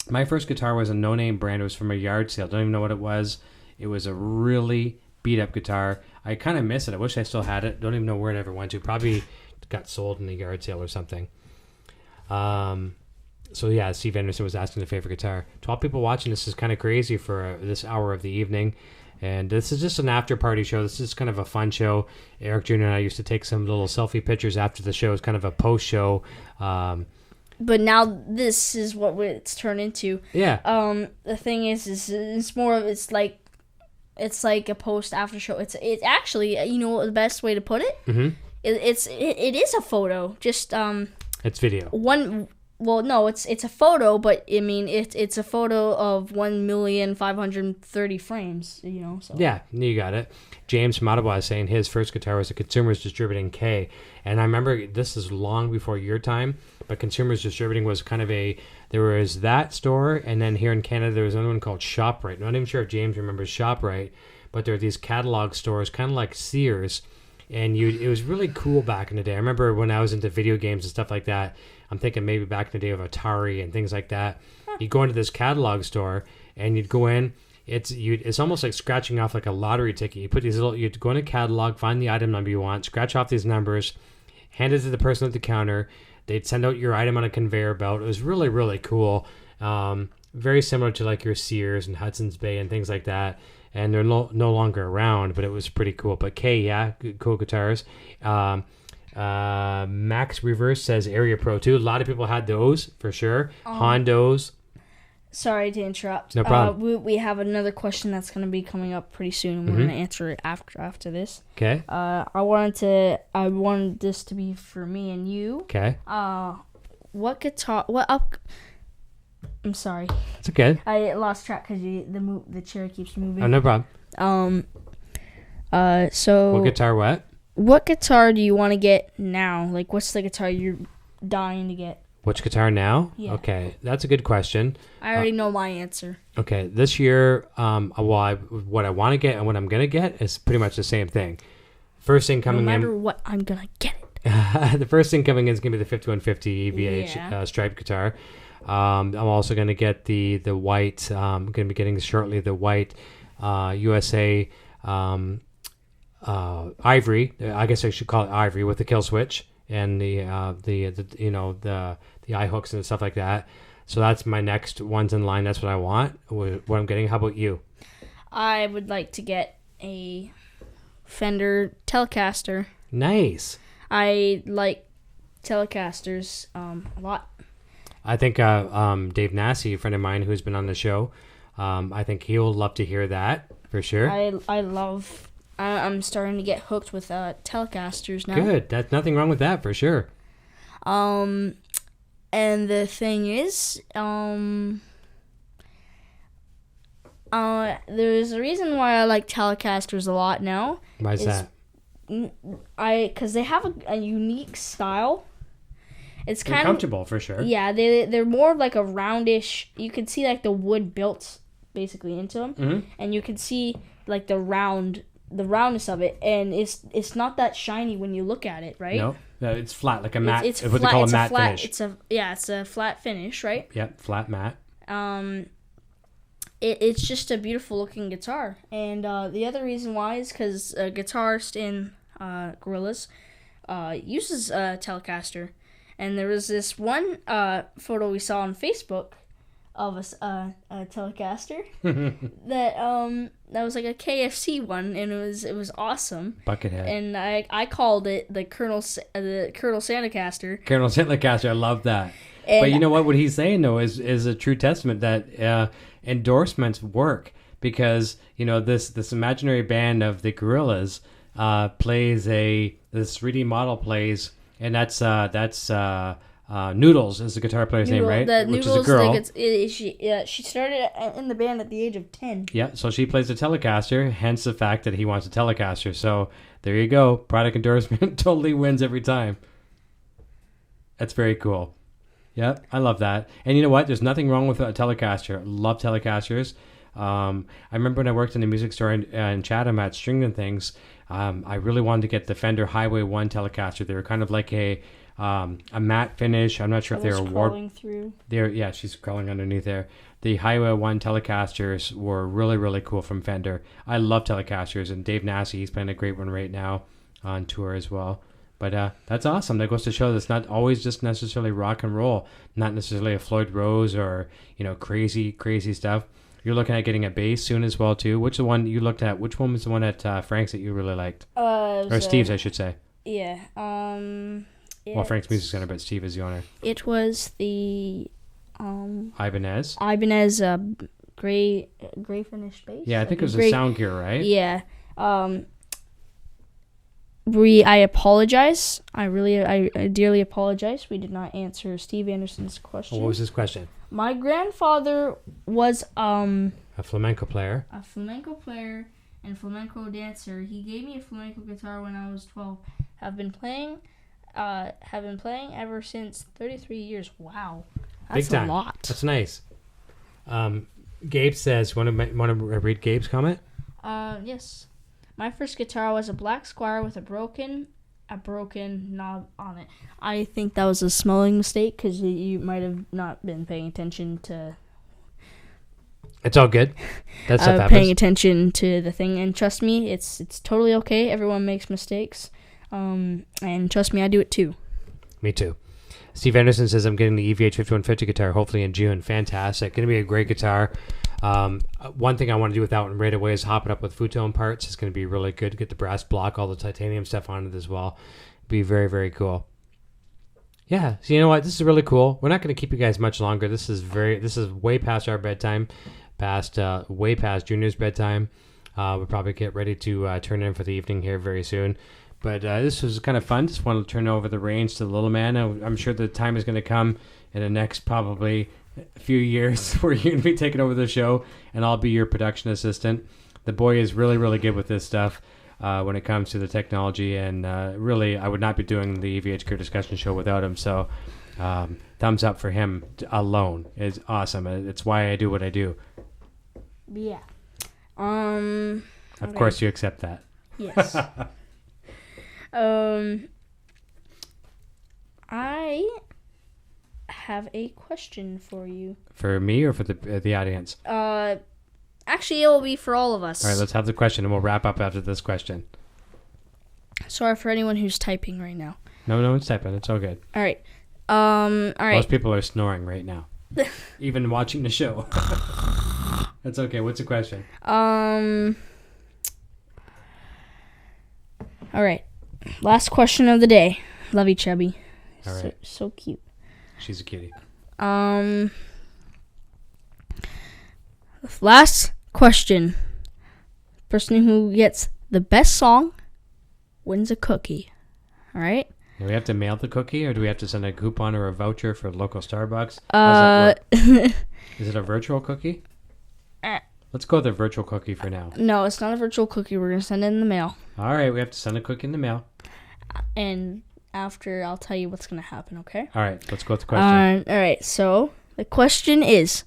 My first guitar was a no-name brand. It was from a yard sale. Don't even know what it was. It was a really beat-up guitar. I kind of miss it. I wish I still had it. Don't even know where it ever went to. Probably got sold in a yard sale or something. So yeah, Steve Anderson was asking the favorite guitar. 12 people watching. This is kind of crazy for this hour of the evening. And this is just an after party show. This is kind of a fun show. Eric Jr. and I used to take some little selfie pictures after the show. It's kind of a post show but now this is what it's turned into. Yeah. The thing is it's more of it's like a post after show. It's actually, the best way to put it. Mm-hmm. It is a photo. Just It's video. Well, no, it's a photo, but I mean it's a photo of 1,530 frames. So. Yeah, you got it. James from Ottawa is saying his first guitar was a Consumers Distributing K, and I remember this is long before your time, but Consumers Distributing was kind of there was that store, and then here in Canada there was another one called ShopRite. I'm not even sure if James remembers ShopRite, but there are these catalog stores, kind of like Sears, and it was really cool back in the day. I remember when I was into video games and stuff like that. I'm thinking maybe back in the day of Atari and things like that. You'd go into this catalog store and you'd go in. It's almost like scratching off like a lottery ticket. You'd go in a catalog, find the item number you want, scratch off these numbers, hand it to the person at the counter. They'd send out your item on a conveyor belt. It was really, really cool. Very similar to like your Sears and Hudson's Bay and things like that. And they're no longer around, but it was pretty cool. But K, yeah, cool guitars. Max Reverse says Area Pro 2. A lot of people had those for sure. Hondos. Sorry to interrupt. No problem. We have another question that's going to be coming up pretty soon, and we're going to answer it after this. Okay. I wanted this to be for me and you. Okay. I'm sorry. It's okay. I lost track because the chair keeps moving. Oh, no problem. So. What guitar? What? What guitar do you want to get now? Like, what's the guitar you're dying to get? Which guitar now? Yeah. Okay, that's a good question. I already know my answer. Okay, this year, what I want to get and what I'm gonna get is pretty much the same thing. First thing coming in. No matter what, I'm gonna get it. The first thing coming in is gonna be the 5150 EVH striped guitar. I'm also gonna get the white. I'm gonna be getting shortly the white USA. Ivory, I guess I should call it ivory, with the kill switch and the eye hooks and stuff like that. So that's my next ones in line. That's what I want. What I'm getting. How about you? I would like to get a Fender Telecaster. Nice. I like Telecasters a lot. I think Dave Nassy, a friend of mine who's been on the show, I think he'll love to hear that for sure. I'm starting to get hooked with Telecasters now. Good. That's nothing wrong with that for sure. And the thing is, there's a reason why I like Telecasters a lot now. Why is that? Because they have a unique style. It's They're kind comfortable for sure. Yeah, they're more of like a roundish. You can see like the wood built basically into them, and you can see like the roundness of it, and it's not that shiny when you look at it, right? No, it's flat, like a matte. It's what flat, they call a it's matte flat, finish. It's a flat finish, right? Yep, flat matte. It's just a beautiful looking guitar, and the other reason why is because a guitarist in Gorillaz uses a Telecaster, and there was this one photo we saw on Facebook of a Telecaster that was like a KFC one, and it was awesome. Buckethead. And I called it the Colonel Santacaster. Colonel Santacaster, I love that. And but you know what he's saying though is a true testament that endorsements work, because this imaginary band of the Gorillaz plays this 3D model plays, and that's Noodles is the guitar player's name, right? Which Noodles, is a girl. She started in the band at the age of 10. Yeah, so she plays a Telecaster, hence the fact that he wants a Telecaster. So there you go. Product endorsement totally wins every time. That's very cool. Yep, I love that. And you know what? There's nothing wrong with a Telecaster. Love Telecasters. I remember when I worked in the music store in Chatham at String and Things, I really wanted to get the Fender Highway 1 Telecaster. They were kind of like a matte finish. I'm not sure if they were crawling through. Yeah, she's crawling underneath there. The Highway 1 Telecasters were really, really cool from Fender. I love Telecasters, and Dave Nassy, he's playing a great one right now on tour as well. But that's awesome. That goes to show that it's not always just necessarily rock and roll, not necessarily a Floyd Rose or crazy, crazy stuff. You're looking at getting a bass soon as well too. Which one you looked at? Which one was the one at Frank's that you really liked? Or Steve's, I should say. Yeah. Well, Frank's music center, but Steve is the owner. It was the Ibanez. gray finished base. Yeah, I think it was a Sound Gear, right? Yeah. I apologize. I dearly apologize. We did not answer Steve Anderson's question. What was his question? My grandfather was a flamenco player. A flamenco player and flamenco dancer. He gave me a flamenco guitar when I was 12. Have been playing ever since. 33 years. Wow, that's Big time. A lot. That's nice. Gabe says, want to read Gabe's comment? Yes. My first guitar was a black Squire with a broken knob on it. I think that was a smelling mistake because you might have not been paying attention to. It's all good. That's stuff happens. Paying attention to the thing, and trust me, it's totally okay. Everyone makes mistakes, and trust me, I do it too. Me too. Steve Anderson says, I'm getting the EVH 5150 guitar hopefully in June. Fantastic. Going to be a great guitar. One thing I want to do with that one right away is hop it up with Futone parts. It's going to be really good. Get the brass block, all the titanium stuff on it as well. Be very, very cool. Yeah, so you know what? This is really cool. We're not going to keep you guys much longer. This is way past our bedtime, way past Junior's bedtime. We'll probably get ready to turn in for the evening here very soon. But this was kind of fun. Just wanted to turn over the reins to the little man. I'm sure the time is going to come in the next probably a few years where you're going to be taking over the show, and I'll be your production assistant. The boy is really, really good with this stuff when it comes to the technology, and really, I would not be doing the EVH Career Discussion Show without him. So, thumbs up for him alone. It's awesome. It's why I do what I do. Yeah. Of course, you accept that. Yes. I have a question for you. For me or for the audience? Actually, it will be for all of us. All right, let's have the question, and we'll wrap up after this question. Sorry for anyone who's typing right now. No, it's typing. It's all good. All right. All right. Most people are snoring right now, even watching the show. That's okay. What's the question? All right. Last question of the day. Love you, Chubby. All right. So cute. She's a cutie. Last question. Person who gets the best song wins a cookie. All right? Do we have to mail the cookie, or do we have to send a coupon or a voucher for local Starbucks? Is it a virtual cookie? Let's go with a virtual cookie for now. No, it's not a virtual cookie. We're going to send it in the mail. All right, we have to send a cookie in the mail. And after, I'll tell you what's going to happen, okay? All right, let's go with the question. All right, so the question is,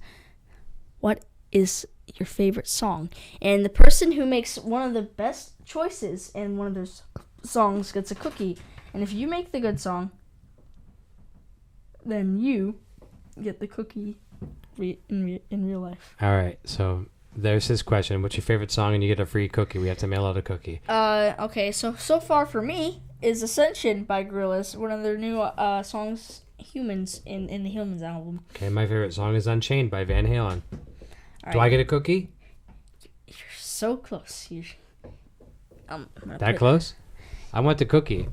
what is your favorite song? And the person who makes one of the best choices in one of those songs gets a cookie. And if you make the good song, then you get the cookie in real life. All right, so there's his question. What's your favorite song? And you get a free cookie. We have to mail out a cookie. Okay, so far for me is Ascension by Gorillaz, one of their new songs, Humans, in the Humans album. Okay, my favorite song is Unchained by Van Halen. All Do I get a cookie? You're so close. That close? I want the cookie.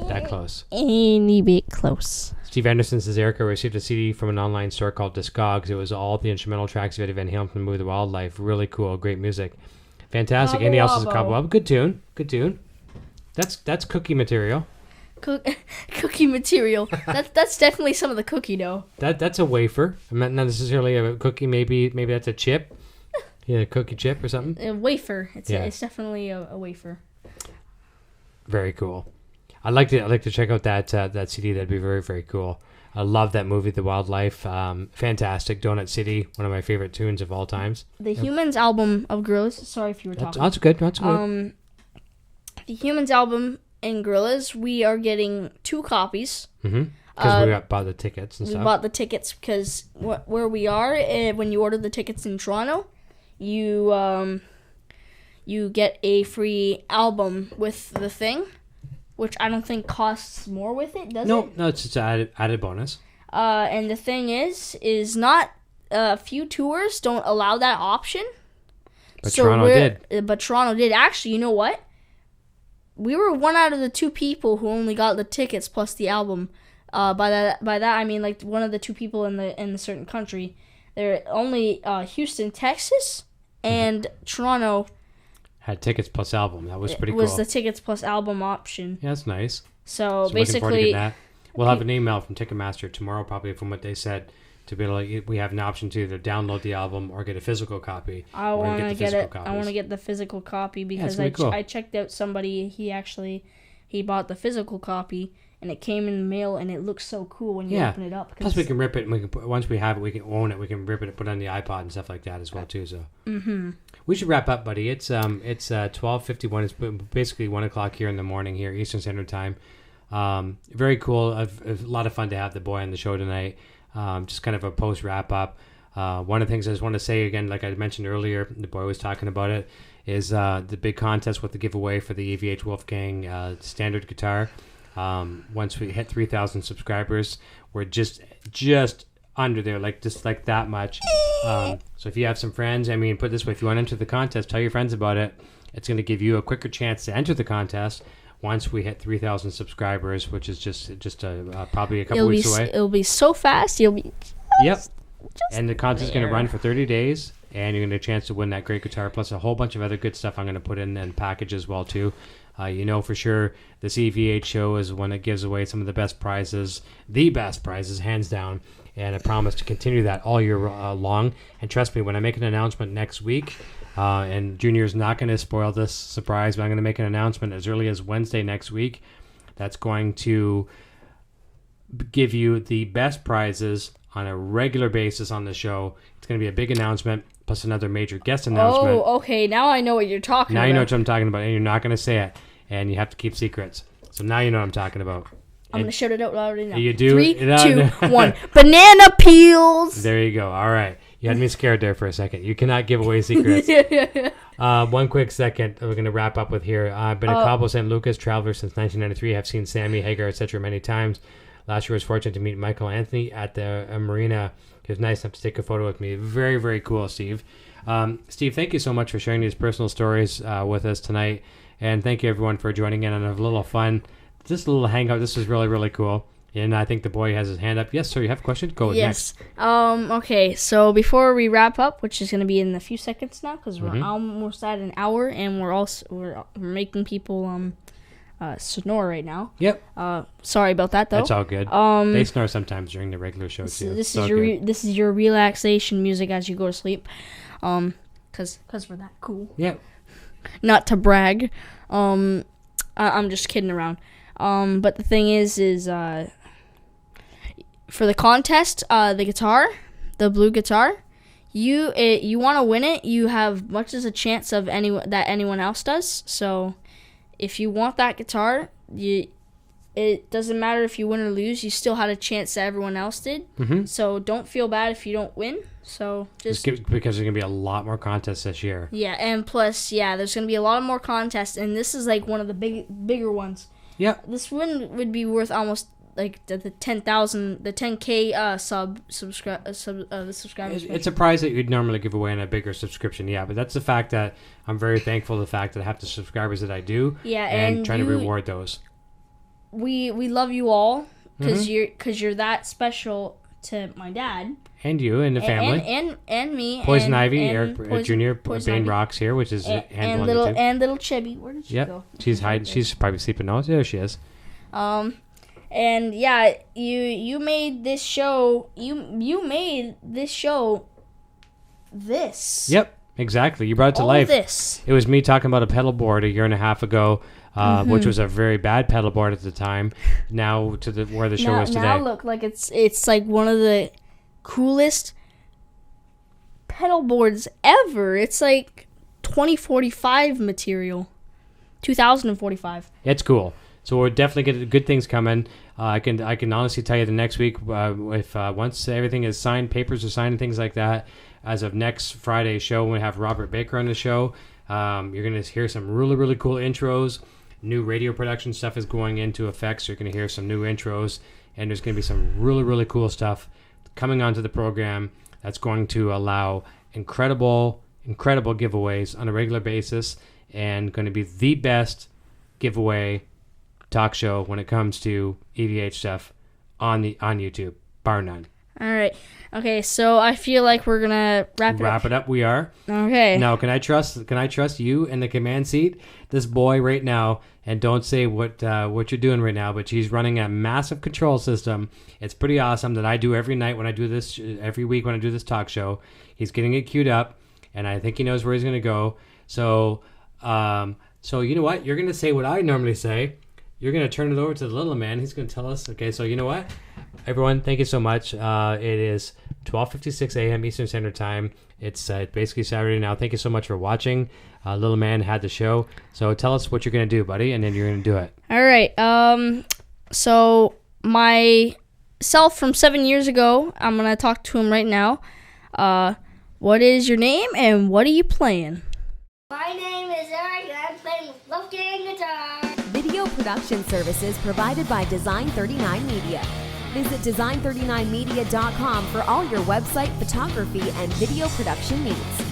That close. Any bit close. Steve Anderson says, Erica received a CD from an online store called Discogs. It was all the instrumental tracks of Eddie Van Halen from the movie The Wildlife. Really cool. Great music. Fantastic. Andy else is a Cabo Wabo. Good tune. That's cookie material. Cookie material. That's definitely some of the cookie dough. That's a wafer. Not necessarily a cookie. Maybe that's a chip. Yeah, a cookie chip or something. A wafer. It's definitely a wafer. Very cool. I'd like to check out that CD. That'd be very, very cool. I love that movie, The Wildlife. Fantastic. Donut City, one of my favorite tunes of all times. The Humans album of Gorillaz. Sorry if you were talking. That's good. The Humans album in Gorillaz, we are getting 2 copies. Mm-hmm. Because we bought the tickets and stuff. We bought the tickets because where we are, when you order the tickets in Toronto, you get a free album with the thing, which I don't think costs more with it, does it? No, it's just an added bonus. And the thing is not a few tours don't allow that option. But Toronto did. But Toronto did. Actually, you know what? we were one out of the two people who only got the tickets plus the album. By that I mean like one of the two people in the certain country. They're only Houston, Texas, and Toronto Had tickets plus album. That was pretty cool. Was the tickets plus album option. Yeah, that's nice. So looking forward to getting basically, that. We'll have an email from Ticketmaster tomorrow, probably from what they said, to be able to, we have an option to either download the album or get a physical copy. I want to get it. I want to get the physical copy because I checked out somebody. He bought the physical copy and it came in the mail and it looks so cool when you open it up. Plus we can rip it and we can once we have it, we can own it. We can rip it and put it on the iPod and stuff like that as well too. So we should wrap up, buddy. It's 12:51. It's basically 1:00 here in the morning here Eastern Standard Time. Very cool. A lot of fun to have the boy on the show tonight. Just kind of a post wrap up. One of the things I just want to say again, like I mentioned earlier, the boy was talking about it, is the big contest with the giveaway for the EVH Wolfgang standard guitar. Once we hit 3,000 subscribers, we're just under there, just like that much. So if you have some friends, put it this way, if you want to enter the contest, tell your friends about it. It's going to give you a quicker chance to enter the contest once we hit 3,000 subscribers, which is just probably a couple weeks away. It'll be so fast. You'll be and the contest is going to run for 30 days, and you're going to get a chance to win that great guitar plus a whole bunch of other good stuff I'm going to put in and package as well too. For sure this EVH show is one that gives away some of the best prizes, hands down, and I promise to continue that all year long. And trust me, when I make an announcement next week, and Junior's not going to spoil this surprise, but I'm going to make an announcement as early as Wednesday next week that's going to give you the best prizes on a regular basis on the show. It's going to be a big announcement plus another major guest announcement. Oh, okay. Now I know what you're talking about. Now you know what I'm talking about, and you're not going to say it, and you have to keep secrets. So now you know what I'm talking about. I'm going to shout it out loud now. You do? 3, 2, 1. Banana peels! There you go. All right. You had me scared there for a second. You cannot give away secrets. One quick second we're going to wrap up with here. I've been a Cabo San Lucas traveler since 1993. I've seen Sammy, Hagar, etc. many times. Last year I was fortunate to meet Michael Anthony at the marina. He was nice enough to take a photo with me. Very, very cool, Steve. Steve, thank you so much for sharing these personal stories with us tonight. And thank you, everyone, for joining in on a little fun. Just a little hangout. This was really, really cool. And I think the boy has his hand up. Yes, sir, you have a question? Go next. Okay, so before we wrap up, which is going to be in a few seconds now, because we're almost at an hour, and we're making people snore right now. Yep. Sorry about that, though. That's all good. They snore sometimes during the regular show too. This is your relaxation music as you go to sleep, cause we're that cool. Yep. Not to brag. I'm just kidding around. But the thing is for the contest, the guitar, the blue guitar, you want to win it. You have much as a chance of anyone else does. So if you want that guitar, it doesn't matter if you win or lose. You still had a chance that everyone else did. Mm-hmm. So don't feel bad if you don't win. So just because there's gonna be a lot more contests this year. Yeah, and plus, there's gonna be a lot more contests, and this is like one of the bigger ones. Yeah. This one would be worth almost like the 10,000, the 10K subscribers. It's a prize that you'd normally give away in a bigger subscription, but that's the fact that I'm very thankful for the fact that I have the subscribers that I do. Yeah, and trying to reward those. We love you all because you're that special to my dad. And you and the family. And me. Poison Ivy, Eric Jr., Bane Rocks here, which is and little Chibby. Where did she go? She's hiding. She's probably sleeping now. There she is. And you made this show. You made this show. This. Yep, exactly. You brought it to life. This. It was me talking about a pedal board a year and a half ago. Which was a very bad pedal board at the time. Now to where the show is today. Now look like it's like one of the coolest pedal boards ever. It's like 2045 material. 2045. It's cool. So we're definitely getting good things coming. I can honestly tell you the next week if once everything is signed, papers are signed and things like that. As of next Friday's show, when we have Robert Baker on the show, you're gonna hear some really, really cool intros. New radio production stuff is going into effect, so you're going to hear some new intros, and there's going to be some really, really cool stuff coming onto the program that's going to allow incredible giveaways on a regular basis, and going to be the best giveaway talk show when it comes to EVH stuff on YouTube, bar none. All right. Okay, so I feel like we're gonna wrap it up. We are. Okay. Now, can I trust you in the command seat? This boy right now, and don't say what you're doing right now, but he's running a massive control system. It's pretty awesome that I do every night when I do this, every week when I do this talk show. He's getting it queued up, and I think he knows where he's gonna go. So you know what? You're gonna say what I normally say. You're gonna turn it over to the little man. He's gonna tell us. Okay, so you know what? Everyone, thank you so much. It is 12:56 a.m. Eastern Standard Time. It's basically Saturday now. Thank you so much for watching. Little man had the show. So tell us what you're going to do, buddy, and then you're going to do it. All right. So myself from 7 years ago, I'm going to talk to him right now. What is your name and what are you playing? My name is Eric and I'm playing Wolfgang guitar. Video production services provided by Design 39 Media. Visit design39media.com for all your website, photography, and video production needs.